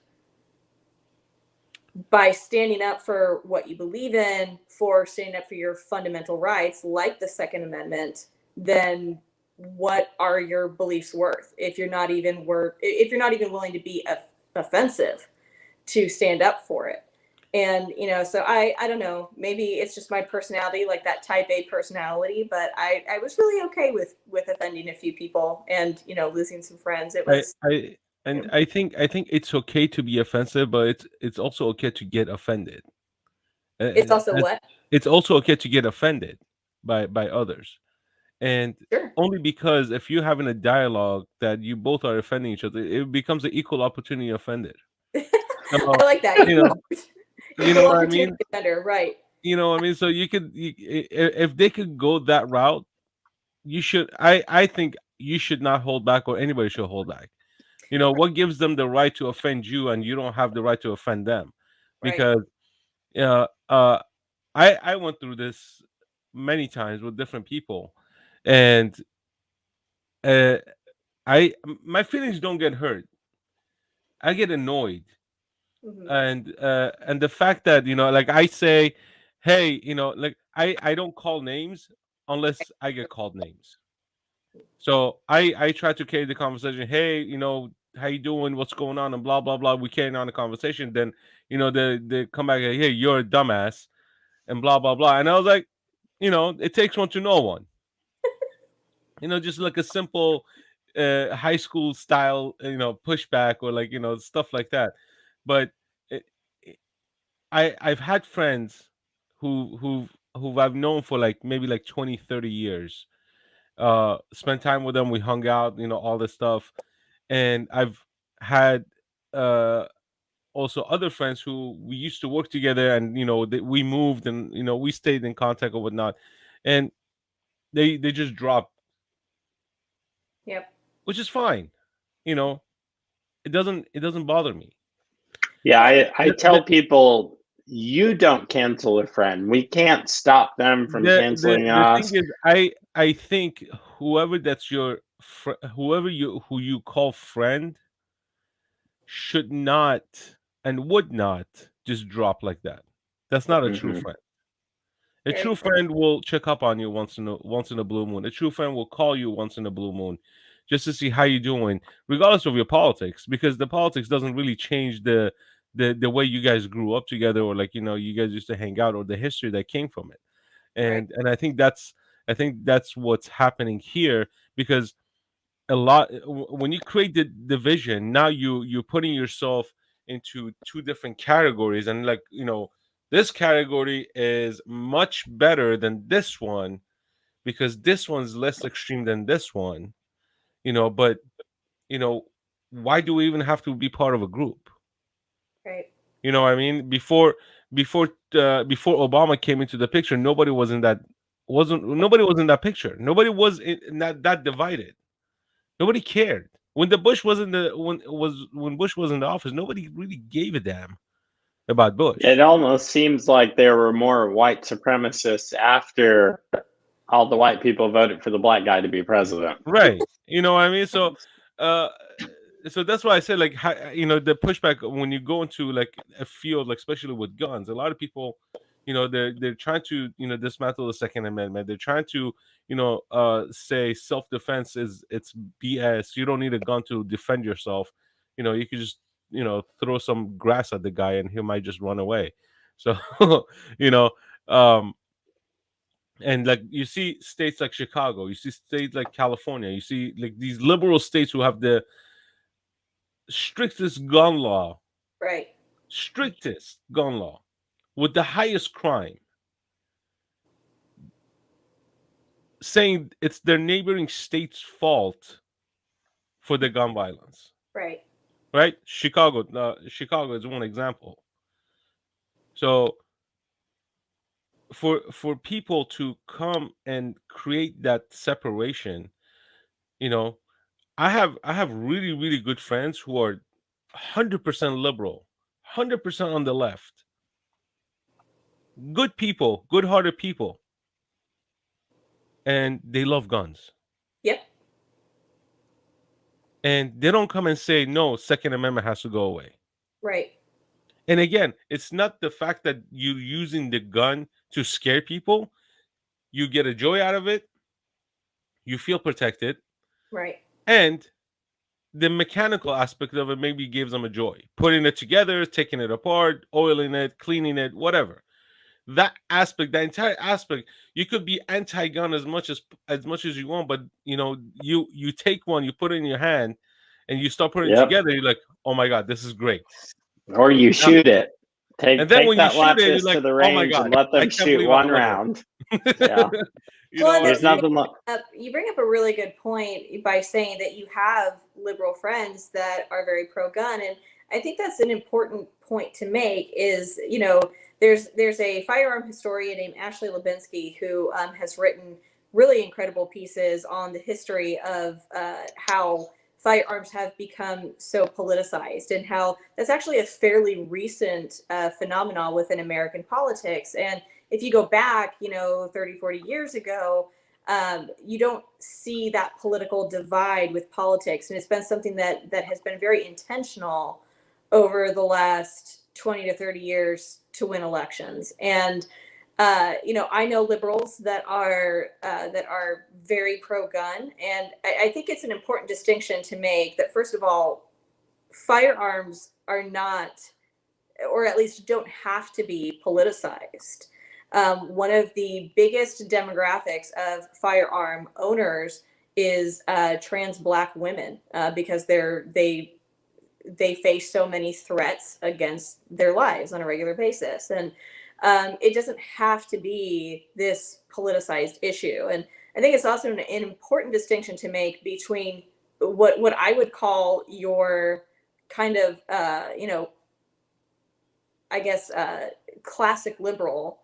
Speaker 2: by standing up for what you believe in, for standing up for your fundamental rights, like the Second Amendment, then what are your beliefs worth if you're not even willing to be offensive to stand up for it? And so I don't know, maybe it's just my personality, like that type A personality, but I was really okay with offending a few people and losing some friends. It was
Speaker 3: I think it's okay to be offensive, but it's also okay to get offended.
Speaker 2: It's also what?
Speaker 3: It's also okay to get offended by others. And
Speaker 2: sure.
Speaker 3: Only because if you're having a dialogue that you both are offending each other, it becomes an equal opportunity offended.
Speaker 2: I like that.
Speaker 3: You know what I mean?
Speaker 2: Offender, right.
Speaker 3: You know what I mean? So if they could go that route, you should. I think you should not hold back, or anybody should hold back. What gives them the right to offend you, and you don't have the right to offend them? Because uh, uh, I went through this many times with different people, and uh, my feelings don't get hurt. I get annoyed,
Speaker 2: Hmm.
Speaker 3: and the fact that like I say, hey, like I don't call names unless I get called names. So I try to carry the conversation. Hey, how you doing? What's going on? And blah blah blah. We carry on the conversation. Then they come back. Hey, you're a dumbass, and blah blah blah. And I was like, it takes one to know one. Just like a simple high school style, pushback or like stuff like that. But it, it- I've had friends who I've known for like maybe like 20, 30 years. Spent time with them. We hung out, all this stuff. And I've had uh also other friends who we used to work together, and we moved, and we stayed in contact or whatnot, and they just dropped,
Speaker 2: Yep.
Speaker 3: which is fine. you know it doesn't bother me.
Speaker 1: Yeah,
Speaker 2: Well,
Speaker 1: I
Speaker 3: the
Speaker 1: tell people you don't cancel a friend. We can't stop them from canceling
Speaker 3: the thing
Speaker 1: us.
Speaker 3: is, I think whoever that's your whoever you call friend should not and would not just drop like that. That's not a true
Speaker 1: Hmm.
Speaker 3: friend. A
Speaker 2: very
Speaker 3: true
Speaker 2: true.
Speaker 3: friend will check up on you once in a blue moon. A true friend will call you once in a blue moon, just to see how you're doing, regardless of your politics, because the politics doesn't really change the way you guys grew up together, or like you guys used to hang out, or the history that came from it.
Speaker 2: Right.
Speaker 3: And I think that's what's happening here, because a lot when you create the division, now you're putting yourself into two different categories, and like this category is much better than this one because this one's less extreme than this one. But you know why do we even have to be part of a group?
Speaker 2: Right.
Speaker 3: You know what I mean? Before Obama came into the picture, nobody was in that picture. Nobody was in that divided. Nobody cared. When Bush was in the office, nobody really gave a damn about
Speaker 1: It
Speaker 3: Bush.
Speaker 1: almost seems like there were more white supremacists after all the white people voted for the black guy to be president.
Speaker 3: Right. You know what I mean? Uh so that's why I say, like, the pushback when you go into like a field, like especially with guns, a lot of people, they're trying to dismantle the Second Amendment. They're trying to say self-defense is it's BS. You don't need a gun to defend yourself. You could just throw some grass at the guy and he might just run away. So you know um and like you see states like Chicago, you see states like California, you see like these liberal states who have the strictest gun law,
Speaker 2: Right.
Speaker 3: strictest gun law with the highest crime, saying it's their neighboring state's fault for the gun violence.
Speaker 2: Right.
Speaker 3: Right? Chicago is one example. So for people to come and create that separation, you know, I have really really good friends who are 100% liberal, 100% on the left, good people, good-hearted people, and they love guns.
Speaker 2: Yep.
Speaker 3: And they don't come and say no, Second Amendment has to go away.
Speaker 2: Right.
Speaker 3: And again, it's not the fact that you're using the gun to scare people. You get a joy out of it, you feel protected,
Speaker 2: Right.
Speaker 3: and the mechanical aspect of it maybe gives them a joy. Putting it together, taking it apart, oiling it, cleaning it, whatever. That aspect, that entire aspect, you could be anti-gun as much as you want, but you take one, you put it in your hand, and you start putting it
Speaker 1: Yep.
Speaker 3: together. You're like, oh my god, this is great.
Speaker 1: Or you
Speaker 3: Now,
Speaker 1: shoot it.
Speaker 3: and then
Speaker 1: Take
Speaker 3: when you
Speaker 1: that
Speaker 3: shoot it, you're
Speaker 1: leftist
Speaker 3: like,
Speaker 1: to the
Speaker 3: oh my
Speaker 1: range and
Speaker 3: god,
Speaker 1: let
Speaker 3: I
Speaker 1: them
Speaker 3: can't
Speaker 1: shoot
Speaker 3: believe I'm
Speaker 1: one
Speaker 3: liberal.
Speaker 1: round. Yeah.
Speaker 2: Well, and
Speaker 1: There's
Speaker 2: that's
Speaker 1: nothing like
Speaker 2: you bring up a really good point by saying that you have liberal friends that are very pro-gun, and I think that's an important point to make. Is there's a firearm historian named Ashley Lubinsky who has written really incredible pieces on the history of how firearms have become so politicized, and how that's actually a fairly recent phenomenon within American politics. And if you go back, 30, 40 years ago, you don't see that political divide with politics. And it's been something that has been very intentional over the last 20 to 30 years to win elections. And I know liberals that are very pro-gun, and I think it's an important distinction to make that, first of all, firearms are not, or at least don't have to be, politicized. One of the biggest demographics of firearm owners is trans Black women, because they face so many threats against their lives on a regular basis. And it doesn't have to be this politicized issue. And I think it's also an important distinction to make between what I would call your kind of, classic liberal,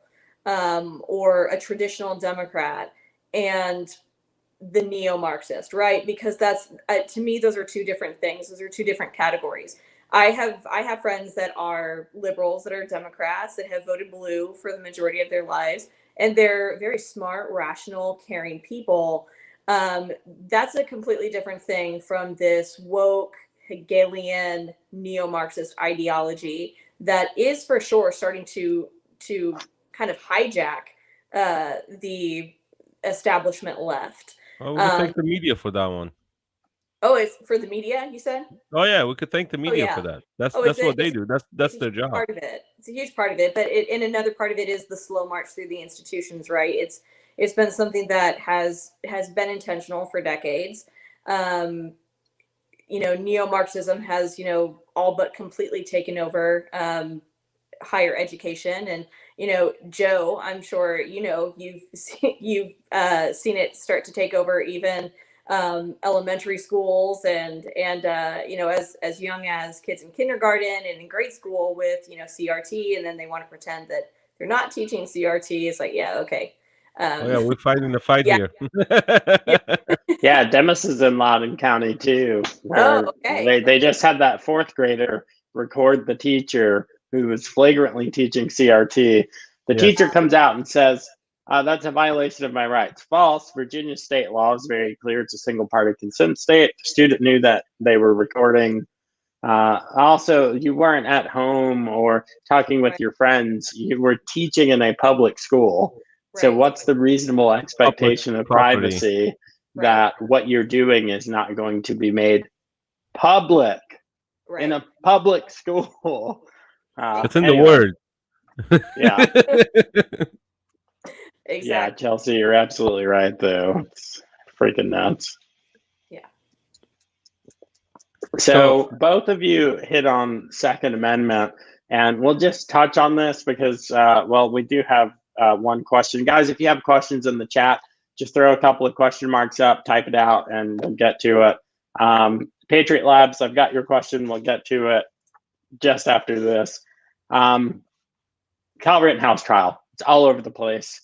Speaker 2: or a traditional Democrat, and the neo-Marxist, right? Because that's, to me, those are two different things. Those are two different categories. I have friends that are liberals, that are Democrats, that have voted blue for the majority of their lives, and they're very smart, rational, caring people. That's a completely different thing from this woke, Hegelian, neo-Marxist ideology that is for sure starting to kind of hijack the establishment left.
Speaker 3: Well, we could thank the media for that one.
Speaker 2: Oh, it's for the media, you said?
Speaker 3: Oh yeah, we could thank the media for that. That's what they do. That's their job.
Speaker 2: Part of it. It's a huge part of it. But and another part of it is the slow march through the institutions, right? It's been something that has been intentional for decades. Neo-Marxism has, all but completely taken over higher education. And Joe, I'm sure you've seen it start to take over even elementary schools, and as young as kids in kindergarten and in grade school with CRT, and then they want to pretend that they're not teaching CRT. It's like, yeah, okay.
Speaker 3: We're fighting the fight here.
Speaker 1: Yeah, Demis is in Loudoun County too, where they just had that fourth grader record the teacher who was flagrantly teaching CRT. The teacher comes out and says, that's a violation of my rights. False. Virginia state law is very clear. It's a single party consent state. The student knew that they were recording. Also, you weren't at home or talking with your friends. You were teaching in a public school. Right. So what's the reasonable expectation of privacy that what you're doing is not going to be made public in a public school?
Speaker 3: It's in the word.
Speaker 1: Yeah.
Speaker 2: Exactly.
Speaker 1: Yeah, Chelsy, you're absolutely right, though. It's freaking nuts.
Speaker 2: Yeah.
Speaker 1: So both of you hit on Second Amendment, and we'll just touch on this because, we do have one question. Guys, if you have questions in the chat, just throw a couple of question marks up, type it out, and we'll get to it. Patriot Labs, I've got your question. We'll get to it just after this. Kyle Rittenhouse trial. It's all over the place.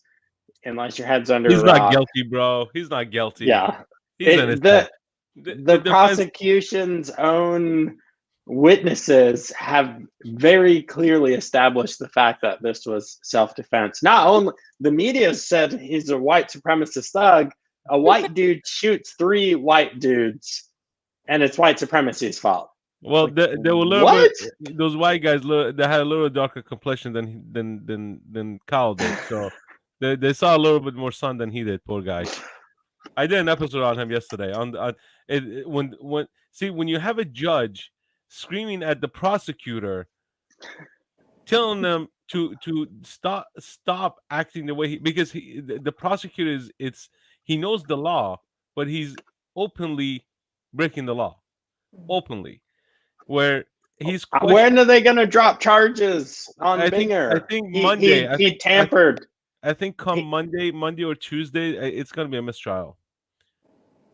Speaker 1: Unless your head's under a rock.
Speaker 3: He's not guilty, bro. He's not guilty.
Speaker 1: Yeah.
Speaker 3: He's innocent.
Speaker 1: The prosecution's own witnesses have very clearly established the fact that this was self-defense. Not only the media said he's a white supremacist thug, a white dude shoots 3 white dudes, and it's white supremacy's fault.
Speaker 3: Well, they were a little bit, those white guys. They had a little darker complexion than Kyle did, so they saw a little bit more sun than he did. Poor guy. I did an episode on him yesterday. When you have a judge screaming at the prosecutor, telling them to stop acting the way because the prosecutor he knows the law, but he's openly breaking the law, openly. Where he's
Speaker 1: when are they going to drop charges on Binger?
Speaker 3: I think Monday.
Speaker 1: He tampered.
Speaker 3: I think come Monday or Tuesday, it's going to be a mistrial.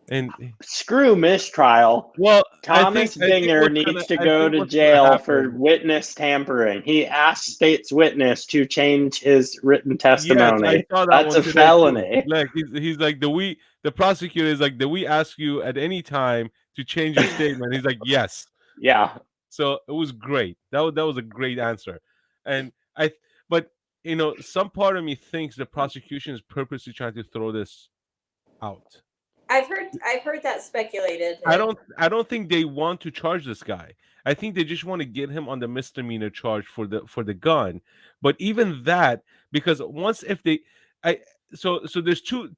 Speaker 3: And
Speaker 1: Screw mistrial.
Speaker 3: well,
Speaker 1: Thomas Binger needs to go to
Speaker 3: what's gonna
Speaker 1: jail for
Speaker 3: happen.
Speaker 1: witness tampering. He asked state's witness to change his written
Speaker 3: Yes, I
Speaker 1: testimony.
Speaker 3: saw that
Speaker 1: That's
Speaker 3: one
Speaker 1: a
Speaker 3: today too.
Speaker 1: felony.
Speaker 3: Like he's like, the prosecutor is like, do we ask you at any time to change your statement? He's like, yes.
Speaker 1: Yeah.
Speaker 3: So it was great. That was a great answer. And but some part of me thinks the prosecution is purposely trying to throw this out.
Speaker 2: I've heard that speculated.
Speaker 3: I don't think they want to charge this guy. I think they just want to get him on the misdemeanor charge for the gun. But even that, because once if they I so there's two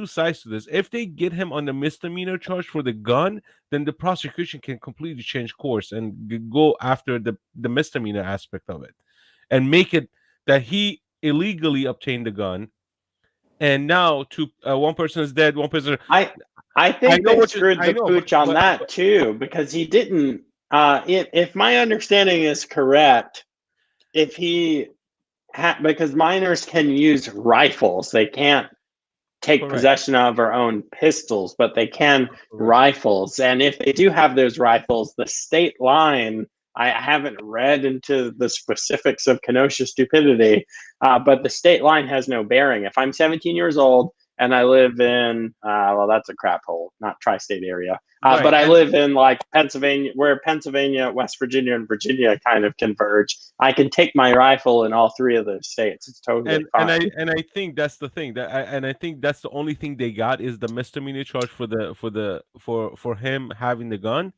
Speaker 3: sides to this. If they get him on the misdemeanor charge for the gun, then the prosecution can completely change course and go after the misdemeanor aspect of it and make it that he illegally obtained the gun, and now one person is dead, one person.
Speaker 1: I think they screwed
Speaker 3: I
Speaker 1: the
Speaker 3: know,
Speaker 1: pooch on that too, because he didn't. If my understanding is correct, if he because minors can use rifles, they can't take
Speaker 3: correct.
Speaker 1: possession of or own pistols, but they can rifles. And if they do have those rifles, the state line, I haven't read into the specifics of Kenosha stupidity, but the state line has no bearing. If I'm 17 years old and I live in, well, that's a crap hole, not tri-state area. But I live in like Pennsylvania, where Pennsylvania, West Virginia, and Virginia kind of converge. I can take my rifle in all three of those states. It's totally fine.
Speaker 3: And I think that's the thing and I think that's the only thing they got is the misdemeanor charge for him having the gun.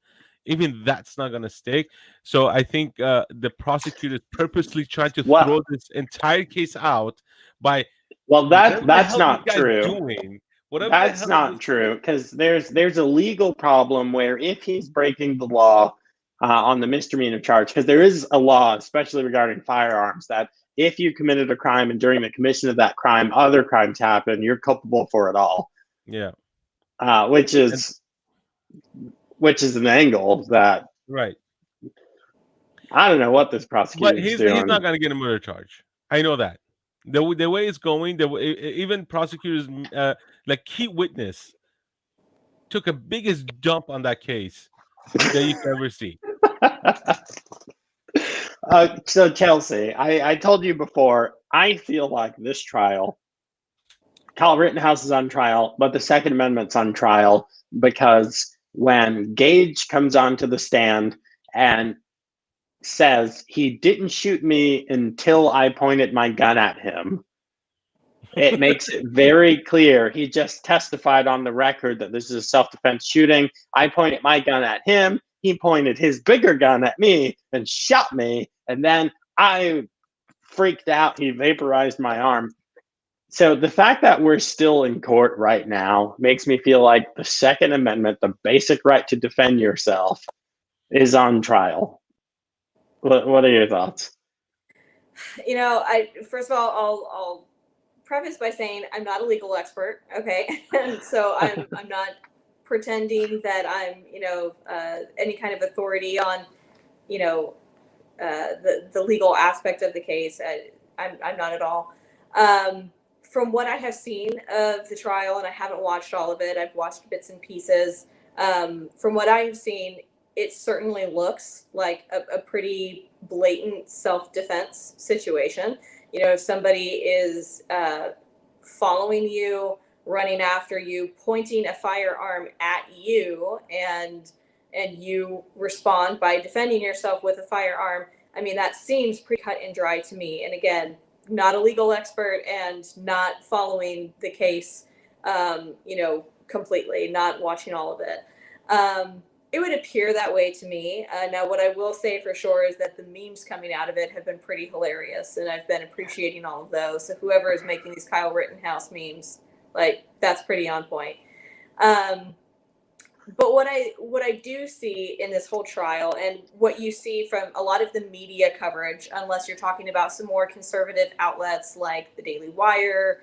Speaker 3: Even that's not gonna stick. So I think the prosecutor is purposely trying to throw this entire case out by
Speaker 1: that's not true.
Speaker 3: Doing.
Speaker 1: That's not true, because there's a legal problem where if he's breaking the law on the misdemeanor charge, because there is a law, especially regarding firearms, that if you committed a crime and during the commission of that crime, other crimes happen, you're culpable for it all.
Speaker 3: Yeah.
Speaker 1: Which is an angle that
Speaker 3: right.
Speaker 1: I don't know what this prosecutor is doing.
Speaker 3: He's not going to get a murder charge. I know that. The way it's going, even prosecutors, like key witness, took a biggest dump on that case that you can ever see.
Speaker 1: So Chelsy, I told you before, I feel like this trial, Kyle Rittenhouse is on trial, but the Second Amendment's on trial because when Gage comes onto the stand and says he didn't shoot me until I pointed my gun at him, it makes it very clear he just testified on the record that this is a self-defense shooting. I pointed my gun at him. He pointed his bigger gun at me and shot me. And then I freaked out. He vaporized my arm. So the fact that we're still in court right now makes me feel like the Second Amendment, the basic right to defend yourself, is on trial. What are your thoughts?
Speaker 2: First of all, I'll preface by saying I'm not a legal expert, okay? And so I'm not pretending that I'm, any kind of authority on, the legal aspect of the case. I'm not at all. From what I have seen of the trial, and I haven't watched all of it, I've watched bits and pieces. From what I have seen, it certainly looks like a pretty blatant self-defense situation. If somebody is following you, running after you, pointing a firearm at you, and you respond by defending yourself with a firearm, I mean, that seems pretty cut and dry to me. And again, not a legal expert and not following the case, completely, not watching all of it. It would appear that way to me. Now, what I will say for sure is that the memes coming out of it have been pretty hilarious, and I've been appreciating all of those. So whoever is making these Kyle Rittenhouse memes, that's pretty on point. But what I do see in this whole trial, and what you see from a lot of the media coverage, unless you're talking about some more conservative outlets like the Daily Wire,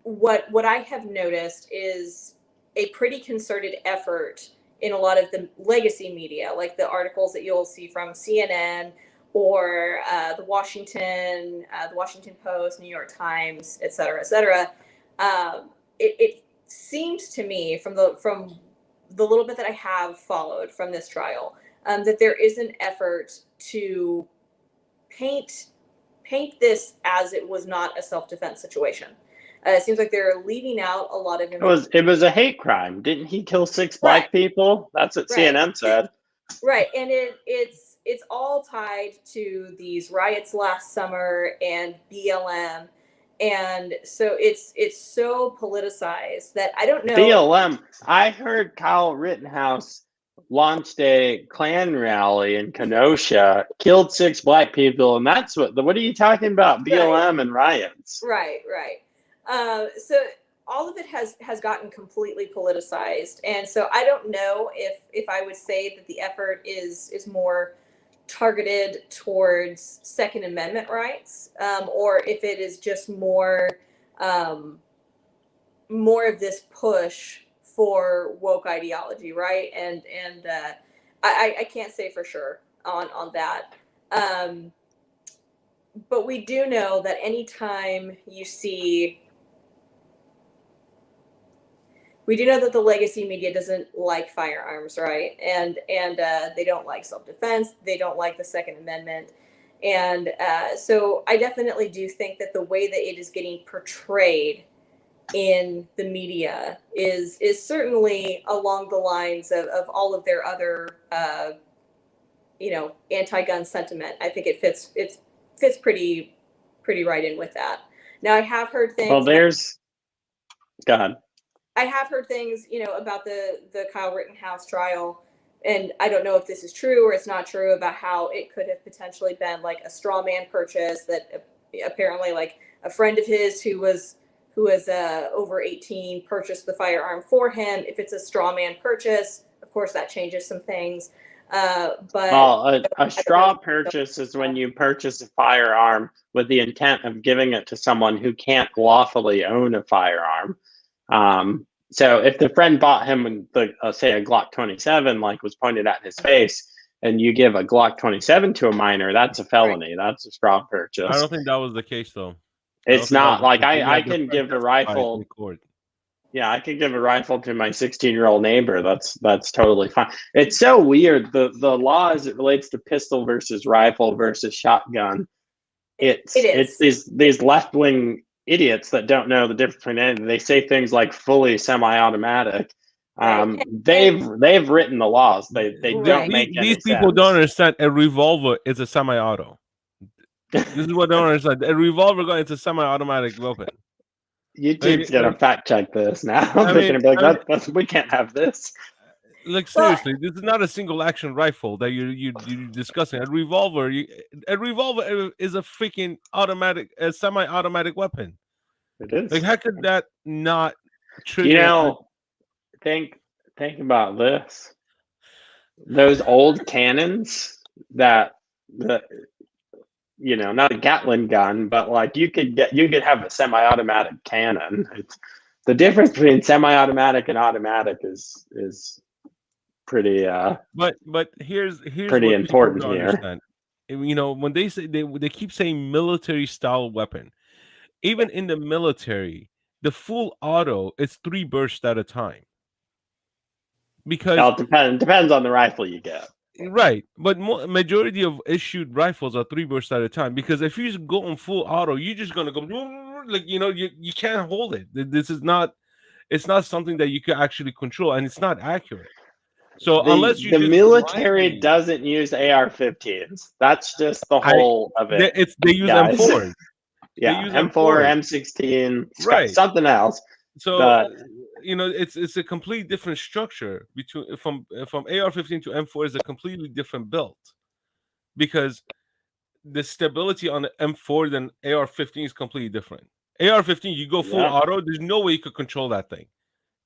Speaker 2: what I have noticed is a pretty concerted effort in a lot of the legacy media, like the articles that you'll see from CNN or the Washington Post, New York Times, et cetera, et cetera. It seems to me from the little bit that I have followed from this trial, that there is an effort to paint this as it was not a self-defense situation. It seems like they're leaving out a lot of information.
Speaker 1: It was a hate crime. Didn't he kill 6 black people? That's what CNN said.
Speaker 2: Right, and it's all tied to these riots last summer and BLM, and so it's so politicized that I don't know.
Speaker 1: BLM. I heard Kyle Rittenhouse launched a Klan rally in Kenosha, killed 6 black people, and that's what are you talking about? BLM and riots.
Speaker 2: Right. So all of it has gotten completely politicized, and so I don't know if I would say that the effort is more targeted towards Second Amendment rights, or if it is just more of this push for woke ideology, right? And I can't say for sure on that. But we do know that anytime you see, we do know that the legacy media doesn't like firearms, right? And they don't like self-defense. They don't like the Second Amendment. And so I definitely do think that the way that it is getting portrayed in the media is certainly along the lines of all of their other, anti-gun sentiment. I think it fits pretty right in with that. Now I have heard things.
Speaker 1: Well, go ahead.
Speaker 2: I have heard things, about the Kyle Rittenhouse trial, and I don't know if this is true or it's not true, about how it could have potentially been like a straw man purchase, that apparently like a friend of his who was over 18 purchased the firearm for him. If it's a straw man purchase, of course that changes some things. But
Speaker 1: a straw purchase is when you purchase a firearm with the intent of giving it to someone who can't lawfully own a firearm. So if the friend bought him say a Glock 27, like was pointed at his face, and you give a Glock 27 to a minor, that's a felony. Right. That's a straw purchase.
Speaker 3: I don't think that was the case, though.
Speaker 1: It's not like I can give a rifle. Yeah, I could give a rifle to my 16-year-old neighbor. That's totally fine. It's so weird. The law as it relates to pistol versus rifle versus shotgun. It's these left-wing idiots that don't know the difference between anything. They say things like fully semi-automatic. They've written the laws. They don't make any
Speaker 3: these people
Speaker 1: sense.
Speaker 3: Don't understand. A revolver is a semi-auto. This is what they don't understand. A revolver gun is a semi-automatic weapon.
Speaker 1: YouTube's gonna fact check this now. They're gonna be like, we can't have this.
Speaker 3: Like seriously, this is not a single action rifle that you're discussing. A revolver is a freaking semi-automatic weapon.
Speaker 1: It is.
Speaker 3: Like, how could that not trigger?
Speaker 1: Think about this. Those old cannons not a Gatling gun, but like you could have a semi-automatic cannon. The difference between semi-automatic and automatic is pretty
Speaker 3: but here's
Speaker 1: pretty important here.
Speaker 3: Understand. When they say they keep saying military style weapon, even in the military, the full auto is 3 bursts at a time. Because
Speaker 1: it depends on the rifle you get.
Speaker 3: Right, but majority of issued rifles are 3 bursts at a time. Because if you just go on full auto, you're just gonna go like you can't hold it. It's not something that you can actually control, and it's not accurate. So unless
Speaker 1: the military doesn't use AR-15s, that's just the whole of it.
Speaker 3: They use M4s.
Speaker 1: Yeah, M4, M16, right? Something else.
Speaker 3: So it's a completely different structure from AR-15 to M4 is a completely different build, because the stability on the M4 than AR-15 is completely different. AR-15, you go full auto, there's no way you could control that thing.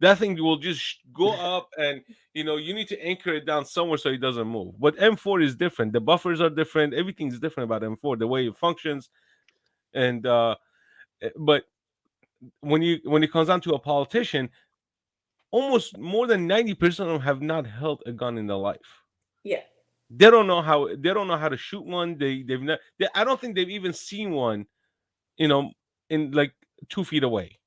Speaker 3: That thing will just go up, and you need to anchor it down somewhere so it doesn't move. But M4 is different. The buffers are different. Everything's different about M4, the way it functions. And but when it comes down to a politician, almost more than 90% of them have not held a gun in their life.
Speaker 2: Yeah,
Speaker 3: they don't know how to shoot one. I don't think they've even seen one, in like 2 feet away.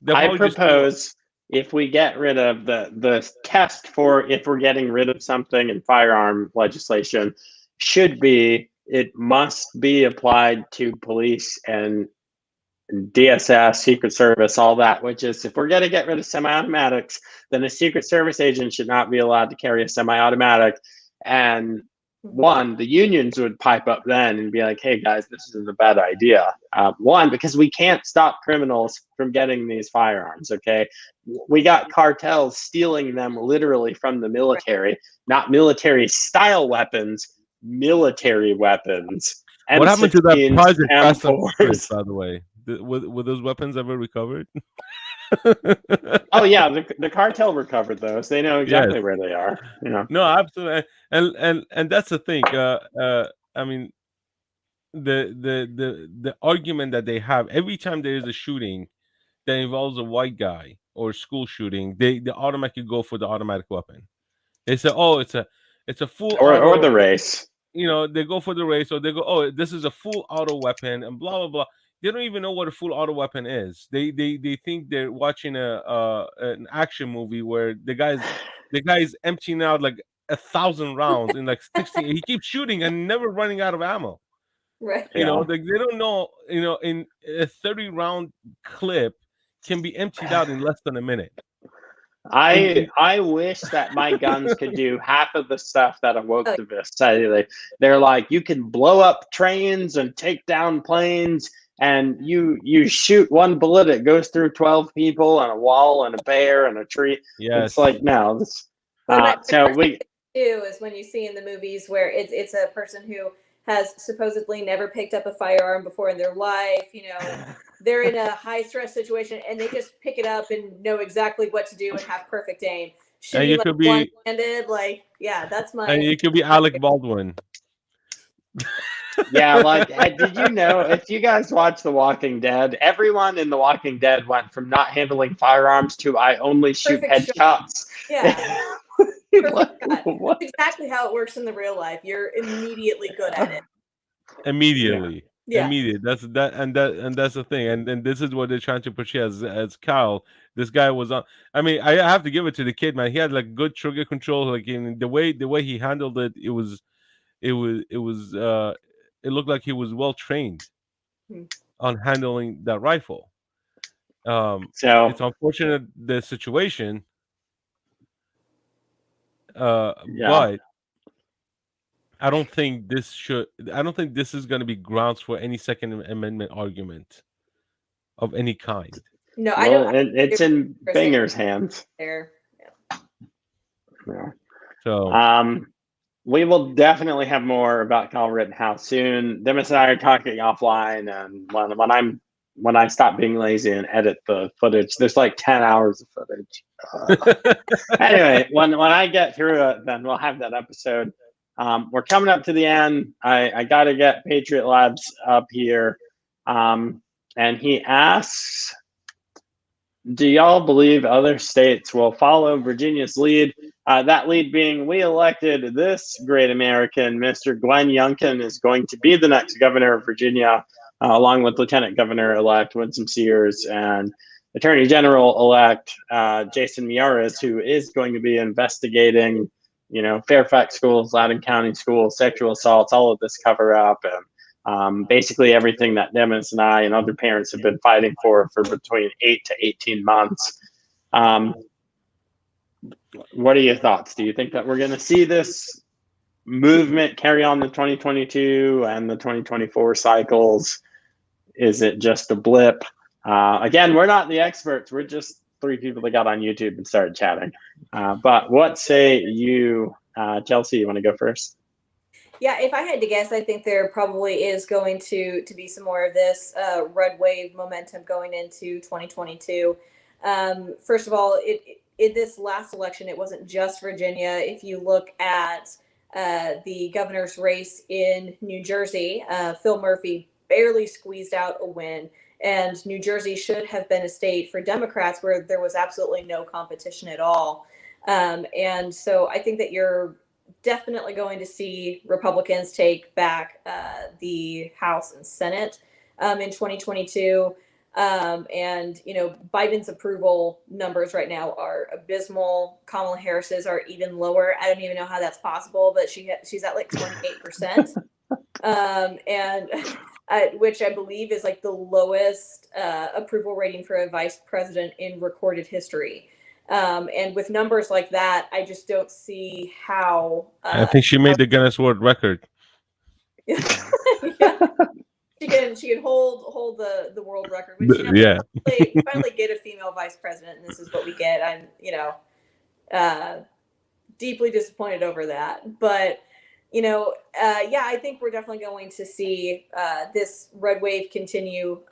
Speaker 1: I propose if we get rid of the test for if we're getting rid of something in firearm legislation should be it must be applied to police and DSS, Secret Service, all that, which is if we're going to get rid of semi-automatics, then a Secret Service agent should not be allowed to carry a semi-automatic. And one, the unions would pipe up then and be like, hey, guys, this is a bad idea. One, because we can't stop criminals from getting these firearms, okay? We got cartels stealing them literally from the military, not military-style weapons, military weapons.
Speaker 3: What happened to that Project Fast and
Speaker 1: M4s.
Speaker 3: Furious, by the way? Were those weapons ever recovered?
Speaker 1: Oh yeah, the cartel recovered those. They know exactly where they are. You know.
Speaker 3: No, absolutely, and that's the thing. I mean, the argument that they have every time there is a shooting that involves a white guy or school shooting, they automatically go for the automatic weapon. They say, oh, it's a full
Speaker 1: or the race.
Speaker 3: You know, they go for the race, or they go, oh, this is a full auto weapon, and blah blah blah. They don't even know what a full auto weapon is. They think they're watching an action movie where the guy's emptying out like 1,000 rounds in like 60. He keeps shooting and never running out of ammo.
Speaker 2: Right.
Speaker 3: You know, they don't know. You know, in a 30-round clip can be emptied out in less than a minute.
Speaker 1: I wish that my guns could do half of the stuff that a woketivists say. They're like, you can blow up trains and take down planes, and you shoot one bullet, it goes through 12 people and a wall and a bear and a tree.
Speaker 3: Yes.
Speaker 1: It's like, no.
Speaker 2: So we do is when you see in the movies where it's a person who has supposedly never picked up a firearm before in their life, you know, they're in a high stress situation and they just pick it up and know exactly what to do and have perfect aim.
Speaker 3: And you could be
Speaker 2: one-handed, like, yeah, that's my.
Speaker 3: And you could be Alec Baldwin.
Speaker 1: Yeah, like, did you know, if you guys watch The Walking Dead, everyone in The Walking Dead went from not handling firearms to I only shoot headshots.
Speaker 2: Yeah.
Speaker 1: Like,
Speaker 2: that's exactly how it works in the real life. You're immediately good at it.
Speaker 3: Immediately.
Speaker 2: Yeah.
Speaker 3: Immediate. That's the thing. And this is what they're trying to portray as Kyle. This guy was on. I mean, I have to give it to the kid, man. He had like good trigger control. Like in the way he handled it, it looked like he was well trained on handling that rifle. So it's unfortunate the situation. But I don't think this is going to be grounds for any Second Amendment argument of any kind.
Speaker 2: No, I don't.
Speaker 1: It's in Binger's hands.
Speaker 2: There.
Speaker 1: Yeah.
Speaker 3: So
Speaker 1: we will definitely have more about Kyle Rittenhouse soon. Demis and I are talking offline, and when I stop being lazy and edit the footage, there's like 10 hours of footage. Anyway, when I get through it, then we'll have that episode. We're coming up to the end. I got to get Patriot Labs up here. And he asks, do y'all believe other states will follow Virginia's lead? That lead being, we elected this great American, Mr. Glenn Youngkin, is going to be the next governor of Virginia, along with Lieutenant Governor-elect Winsome Sears and Attorney General-elect Jason Miyares, who is going to be investigating, you know, Fairfax schools, Loudoun County schools, sexual assaults, all of this cover-up, and basically everything that Demis and I and other parents have been fighting for between 8 to 18 months. What are your thoughts? Do you think that we're going to see this movement carry on the 2022 and the 2024 cycles? Is it just a blip? Again, we're not the experts. We're just three people that got on YouTube and started chatting. But what say you, Chelsy? You want to go first?
Speaker 2: Yeah, if I had to guess, I think there probably is going to be some more of this red wave momentum going into 2022. First of all, in this last election, it wasn't just Virginia. If you look at the governor's race in New Jersey, Phil Murphy barely squeezed out a win. And New Jersey should have been a state for Democrats where there was absolutely no competition at all. And so I think that you're definitely going to see Republicans take back the House and Senate in 2022. And Biden's approval numbers right now are abysmal. Kamala Harris's are even lower. I don't even know how that's possible, but she's at like 28%, and which I believe is like the lowest approval rating for a vice president in recorded history. And with numbers like that, I just don't see how.
Speaker 3: I think she made the Guinness World Record.
Speaker 2: Yeah. She can hold the world record, which
Speaker 3: Yeah.
Speaker 2: we finally get a female vice president, and this is what we get. I'm deeply disappointed over that, but I think we're definitely going to see this red wave continue.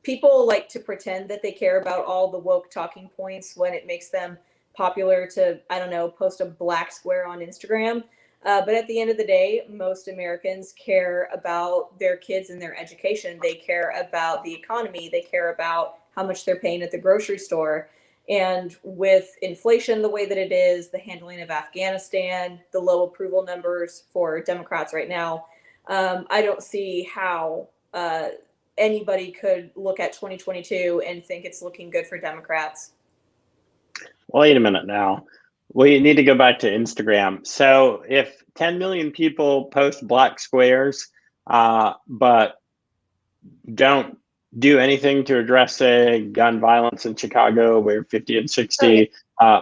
Speaker 2: People like to pretend that they care about all the woke talking points when it makes them popular to, I don't know, post a black square on Instagram. But at the end of the day, most Americans care about their kids and their education. They care about the economy. They care about how much they're paying at the grocery store. And with inflation the way that it is, the handling of Afghanistan, the low approval numbers for Democrats right now, I don't see how anybody could look at 2022 and think it's looking good for Democrats.
Speaker 1: Wait a minute now. We need to go back to Instagram. So if 10 million people post black squares, but don't do anything to address, say, gun violence in Chicago, where 50 and 60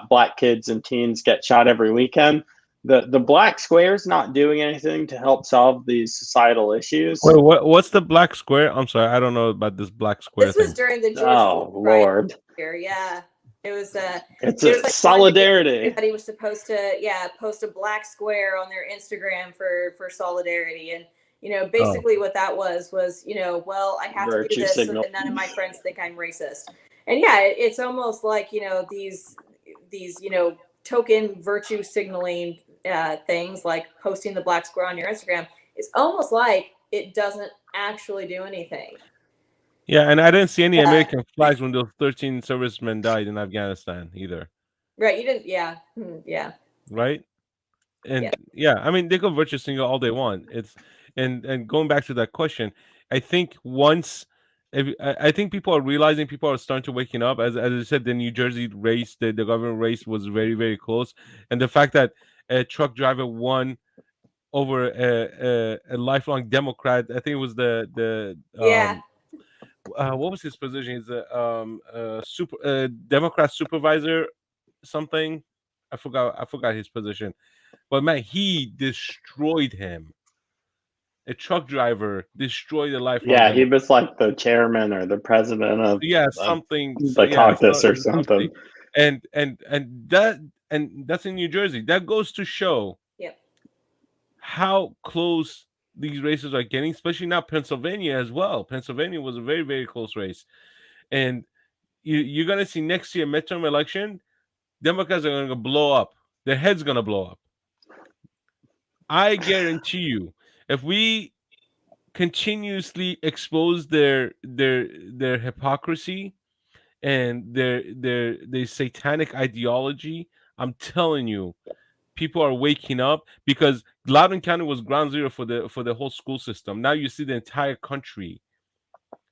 Speaker 1: black kids and teens get shot every weekend, the black squares not doing anything to help solve these societal issues.
Speaker 3: Wait, what's the black square? I'm sorry, I don't know about this black square
Speaker 2: This
Speaker 3: thing.
Speaker 2: was during the George Floyd
Speaker 1: Lord.
Speaker 2: Year, yeah. It was
Speaker 1: it's a like solidarity.
Speaker 2: Everybody was supposed to post a black square on their Instagram for solidarity, and basically what that was well, I have to do this so that none of my friends think I'm racist. And it's almost like these token virtue signaling things like posting the black square on your Instagram. It's almost like it doesn't actually do anything.
Speaker 3: Yeah, and I didn't see any American flags when those 13 servicemen died in Afghanistan either.
Speaker 2: Right, you didn't. Yeah.
Speaker 3: Right. And I mean, they go virtue signal all they want. It's and going back to that question, I think I think people are realizing, people are starting to waking up. As I said, the New Jersey race, the government race was very, very close, and the fact that a truck driver won over a lifelong Democrat, I think it was what was his position? He's a Democrat supervisor, something. I forgot his position. But man, he destroyed him. A truck driver destroyed a lifelong.
Speaker 1: Yeah, he was like the chairman or the president of
Speaker 3: something.
Speaker 1: The caucus or something.
Speaker 3: And that's in New Jersey. That goes to show how close these races are getting, especially now Pennsylvania as well. Pennsylvania was a very, very close race. And you're going to see next year midterm election, Democrats are going to blow up. Their head's going to blow up. I guarantee you, if we continuously expose their hypocrisy and their satanic ideology, I'm telling you, people are waking up, because Loudoun County was ground zero for the whole school system. Now you see the entire country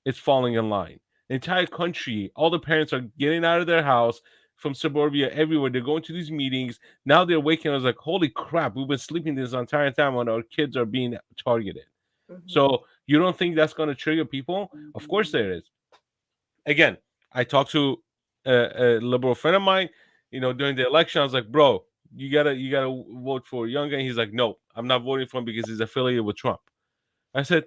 Speaker 3: is falling in line. The entire country, all the parents are getting out of their house from suburbia everywhere. They're going to these meetings. Now they're waking up like, holy crap, we've been sleeping this entire time when our kids are being targeted. Mm-hmm. So you don't think that's going to trigger people? Of course there is. Again, I talked to a liberal friend of mine, during the election. I was like, bro, you gotta vote for Young guy. He's like, no, I'm not voting for him because he's affiliated with Trump. I said,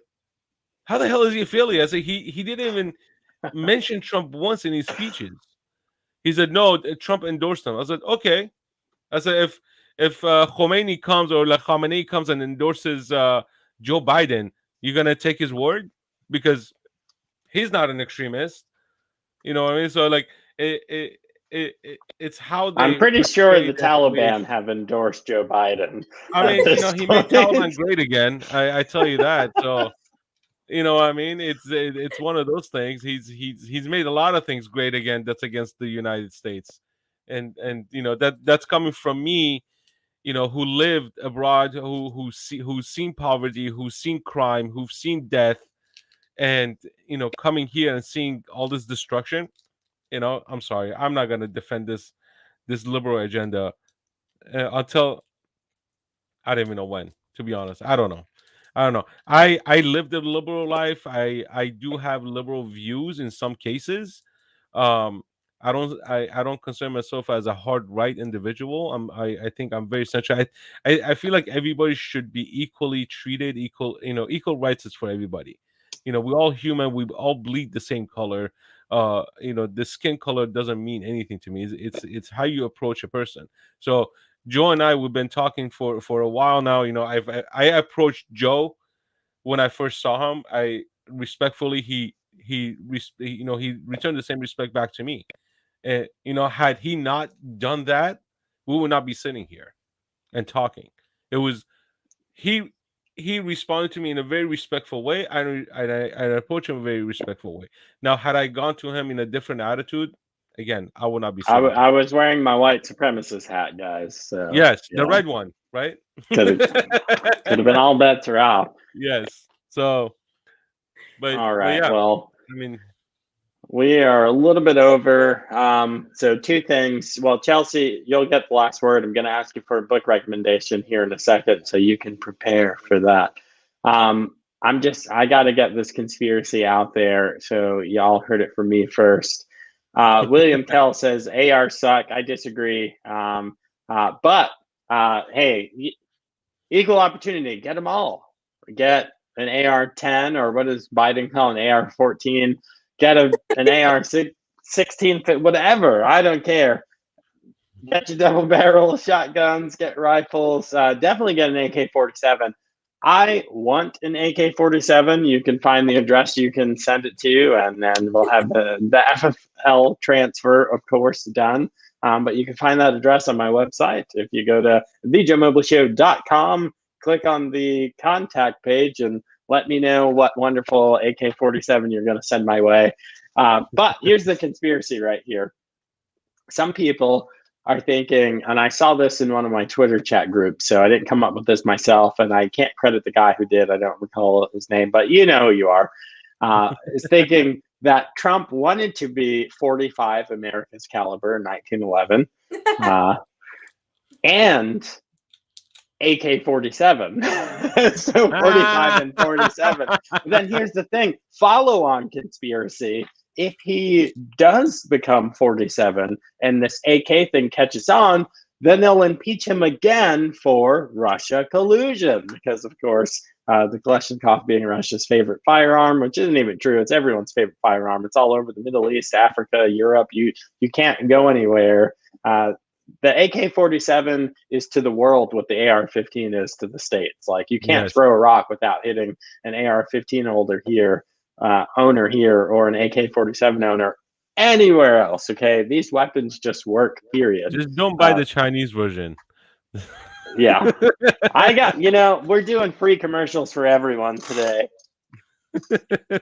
Speaker 3: how the hell is he affiliated? I said, he didn't even mention Trump once in his speeches. He said, no, Trump endorsed him. I said, okay. I said, if Khomeini comes, or like Khamenei comes and endorses Joe Biden, you're gonna take his word? Because he's not an extremist. You know what I mean? So like it's how they.
Speaker 1: I'm pretty sure the Taliban have endorsed Joe Biden.
Speaker 3: I mean, he made Taliban great again. I tell you that. So, I mean, it's one of those things. He's made a lot of things great again. That's against the United States, and that's coming from me, who lived abroad, who's seen poverty, who's seen crime, who've seen death. And coming here and seeing all this destruction, I'm sorry, I'm not gonna defend this liberal agenda until I don't even know when. To be honest, I don't know. I lived a liberal life. I do have liberal views in some cases. Um, I don't consider myself as a hard right individual. I think I'm very central. I feel like everybody should be equally treated. Equal rights is for everybody. We all human. We all bleed the same color. The skin color doesn't mean anything to me. It's how you approach a person. So Joe and I, we've been talking for a while now. I approached Joe when I first saw him. I respectfully he returned the same respect back to me. Had he not done that, we would not be sitting here and talking. It was he he responded to me in a very respectful way. I approached him in a very respectful way. Now, had I gone to him in a different attitude, again, I would not be sitting here.
Speaker 1: I was wearing my white supremacist hat, guys. So
Speaker 3: Yes, the red one, right?
Speaker 1: could have been all bets are off.
Speaker 3: Yes. So,
Speaker 1: All right.
Speaker 3: yeah.
Speaker 1: Well,
Speaker 3: I mean,
Speaker 1: we are a little bit over. So two things. Well, Chelsy, you'll get the last word. I'm going to ask you for a book recommendation here in a second, so you can prepare for that. I got to get this conspiracy out there, so y'all heard it from me first. William Tell says AR suck. I disagree. But hey, equal opportunity. Get them all. Get an AR-10, or what is Biden calling AR-14? Get an AR-16, whatever. I don't care. Get your double barrel shotguns. Get rifles. Definitely get an AK-47. I want an AK-47. You can find the address you can send it to, and then we'll have the FFL transfer, of course, done. But you can find that address on my website. If you go to thejoemoblieshow.com, click on the contact page, and let me know what wonderful AK-47 you're going to send my way. But here's the conspiracy right here. Some people are thinking, and I saw this in one of my Twitter chat groups, so I didn't come up with this myself, and I can't credit the guy who did. I don't recall his name, but you know who you are. Is thinking that Trump wanted to be 45 America's caliber in 1911 and AK-47. So 45 and 47. Then here's the thing, follow-on conspiracy. If he does become 47 and this AK thing catches on, then they'll impeach him again for Russia collusion, because, of course, the Kalashnikov being Russia's favorite firearm, which isn't even true. It's everyone's favorite firearm. It's all over the Middle East, Africa, Europe. You can't go anywhere. The AK-47 is to the world what the AR-15 is to the States. Like, you can't throw a rock without hitting an AR-15 owner here, or an AK-47 owner anywhere else. Okay, these weapons just work, period.
Speaker 3: Just don't buy the Chinese version.
Speaker 1: Yeah, I got, we're doing free commercials for everyone today.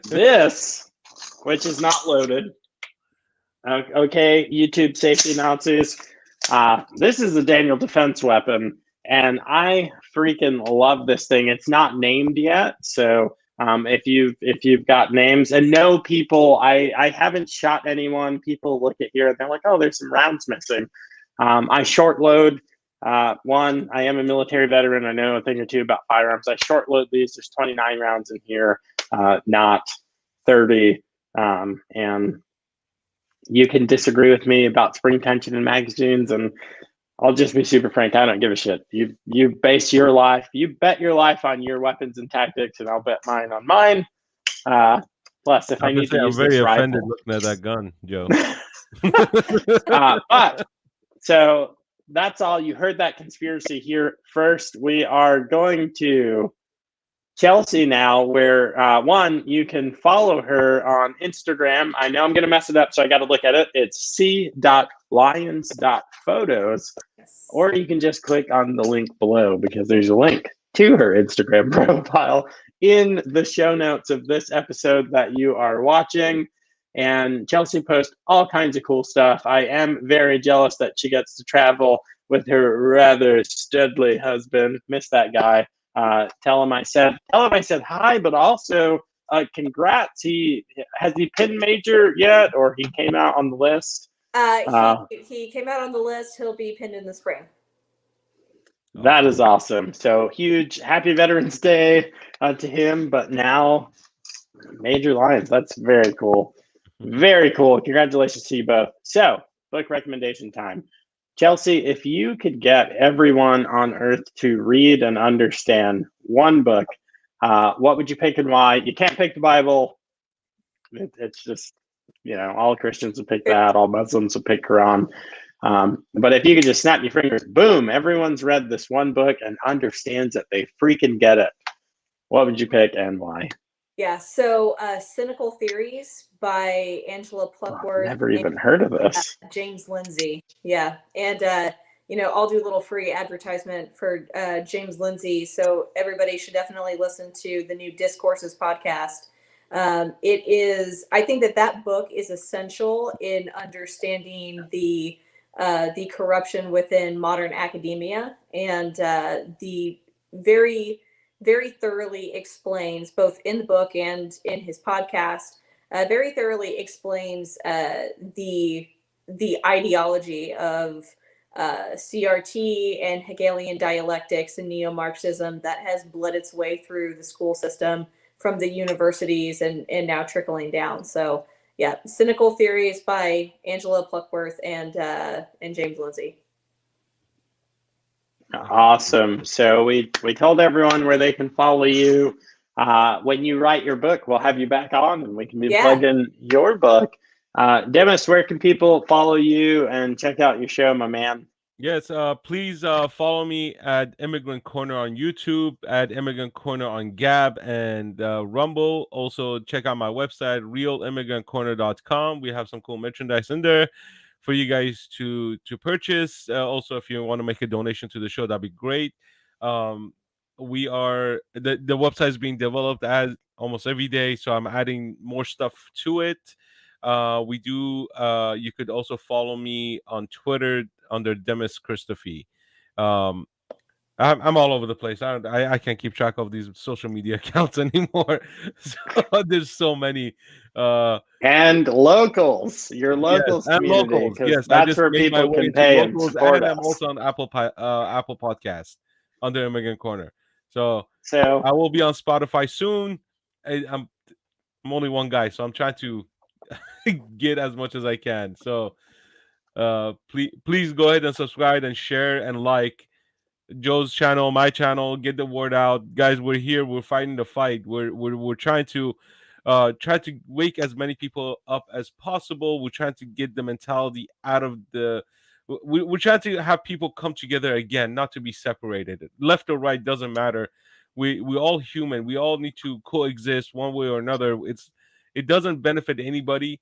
Speaker 1: This, which is not loaded. Okay, YouTube safety Nazis. This is a Daniel defense weapon, and I freaking love this thing. It's not named yet, so if you've got names, and no, people, I haven't shot anyone. People look at here and they're like, oh, there's some rounds missing. I short load one. I am a military veteran. I know a thing or two about firearms. I short load these. There's 29 rounds in here, not 30. And you can disagree with me about spring tension in magazines, and I'll just be super frank. I don't give a shit. You base your life, you bet your life on your weapons and tactics, and I'll bet mine on mine. Plus, if I need to use this rifle, I'm very offended
Speaker 3: looking at that gun, Joe.
Speaker 1: But so that's all. You heard that conspiracy here first. We are going to Chelsy now, where one, you can follow her on Instagram. I know I'm going to mess it up, so I got to look at it. It's c.lyons.photos, or you can just click on the link below, because there's a link to her Instagram profile in the show notes of this episode that you are watching. And Chelsy posts all kinds of cool stuff. I am very jealous that she gets to travel with her rather studly husband. Miss that guy. Tell him I said hi, but also congrats. Has he pinned major yet, or he came out on the list?
Speaker 2: He came out on the list. He'll be pinned in the spring.
Speaker 1: That is awesome. So huge, happy Veterans Day to him. But now, Major Lyons. That's very cool. Very cool. Congratulations to you both. So, book recommendation time. Chelsy, if you could get everyone on earth to read and understand one book, what would you pick and why? You can't pick the Bible. It's just, all Christians would pick that. All Muslims would pick Quran. But if you could just snap your fingers, boom, everyone's read this one book and understands it. They freaking get it. What would you pick and why?
Speaker 2: Yeah, so Cynical Theories by Angela Pluckworth.
Speaker 1: Never even heard of this.
Speaker 2: James Lindsay. Yeah, and I'll do a little free advertisement for James Lindsay. So everybody should definitely listen to the new Discourses podcast. I think that book is essential in understanding the corruption within modern academia, and the very, very thoroughly explains, both in the book and in his podcast, very thoroughly explains the ideology of CRT and Hegelian dialectics and neo-Marxism that has bled its way through the school system from the universities and now trickling down. So yeah, Cynical Theories by Angela Pluckworth and James Lindsay.
Speaker 1: Awesome. So we told everyone where they can follow you. When you write your book, we'll have you back on and we can be plugging your book. Demis, where can people follow you and check out your show, my man?
Speaker 3: Yes, please follow me at Immigrant Corner on YouTube, at Immigrant Corner on Gab and Rumble. Also, check out my website, realimmigrantcorner.com. We have some cool merchandise in there for you guys to purchase. Also, if you want to make a donation to the show, that'd be great. We are the website is being developed as almost every day, so I'm adding more stuff to it. We do. You could also follow me on Twitter under Demis Christophe. I'm all over the place. I can't keep track of these social media accounts anymore. So, there's so many.
Speaker 1: And locals, your locals
Speaker 3: and
Speaker 1: community,
Speaker 3: locals. Yes,
Speaker 1: that's where people can pay and support us.
Speaker 3: I'm also on Apple Podcast under Immigrant Corner. So
Speaker 1: So
Speaker 3: I will be on Spotify soon. I'm only one guy, so I'm trying to get as much as I can. So please go ahead and subscribe and share and like Joe's channel, my channel. Get the word out, guys. We're here. We're fighting the fight. We're trying to wake as many people up as possible. We're trying to get the mentality out of the. We're trying to have people come together again, not to be separated. Left or right doesn't matter. We're all human. We all need to coexist one way or another. It doesn't benefit anybody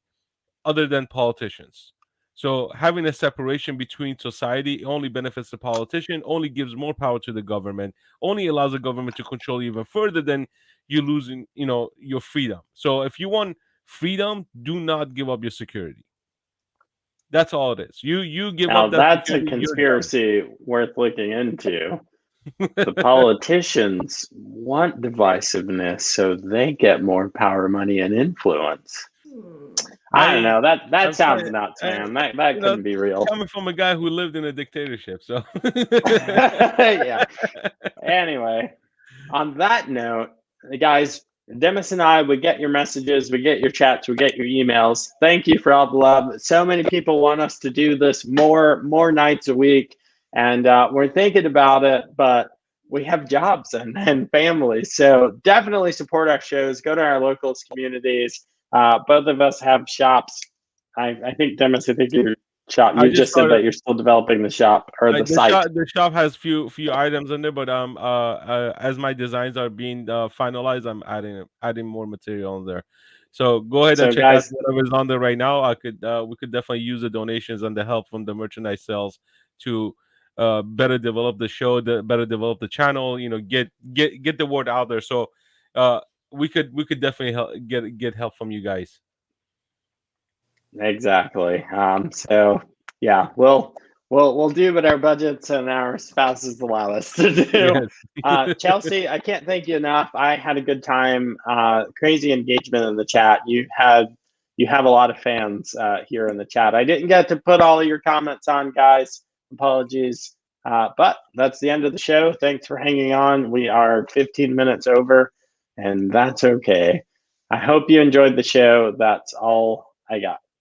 Speaker 3: other than politicians. So having a separation between society only benefits the politician, only gives more power to the government, only allows the government to control you even further than you losing, your freedom. So if you want freedom, do not give up your security. That's all it is. You give
Speaker 1: now
Speaker 3: up that
Speaker 1: that's a
Speaker 3: security,
Speaker 1: conspiracy worth looking into. The politicians want divisiveness so they get more power, money, and influence. I don't know. That sounds nuts, man. That couldn't be real.
Speaker 3: Coming from a guy who lived in a dictatorship, so
Speaker 1: yeah. Anyway, on that note, guys, Demis and I, we get your messages, we get your chats, we get your emails. Thank you for all the love. So many people want us to do this more nights a week, and we're thinking about it, but we have jobs and families. So definitely support our shows. Go to our locals communities. Both of us have shops. I think, Demis, I think your shop. You just said that you're still developing the shop or the site.
Speaker 3: The shop has few items in there, but as my designs are being finalized, I'm adding more material in there. So go ahead and check out whatever's on there right now. We could definitely use the donations and the help from the merchandise sales to better develop the show, better develop the channel. Get the word out there. So we could definitely get help from you guys.
Speaker 1: Exactly. So yeah, we'll we'll do what our budgets and our spouses allow us to do.
Speaker 3: Yes.
Speaker 1: Chelsy, I can't thank you enough. I had a good time. Crazy engagement in the chat. You have a lot of fans here in the chat. I didn't get to put all of your comments on, guys. Apologies. But that's the end of the show. Thanks for hanging on. We are 15 minutes over, and that's okay. I hope you enjoyed the show. That's all I got.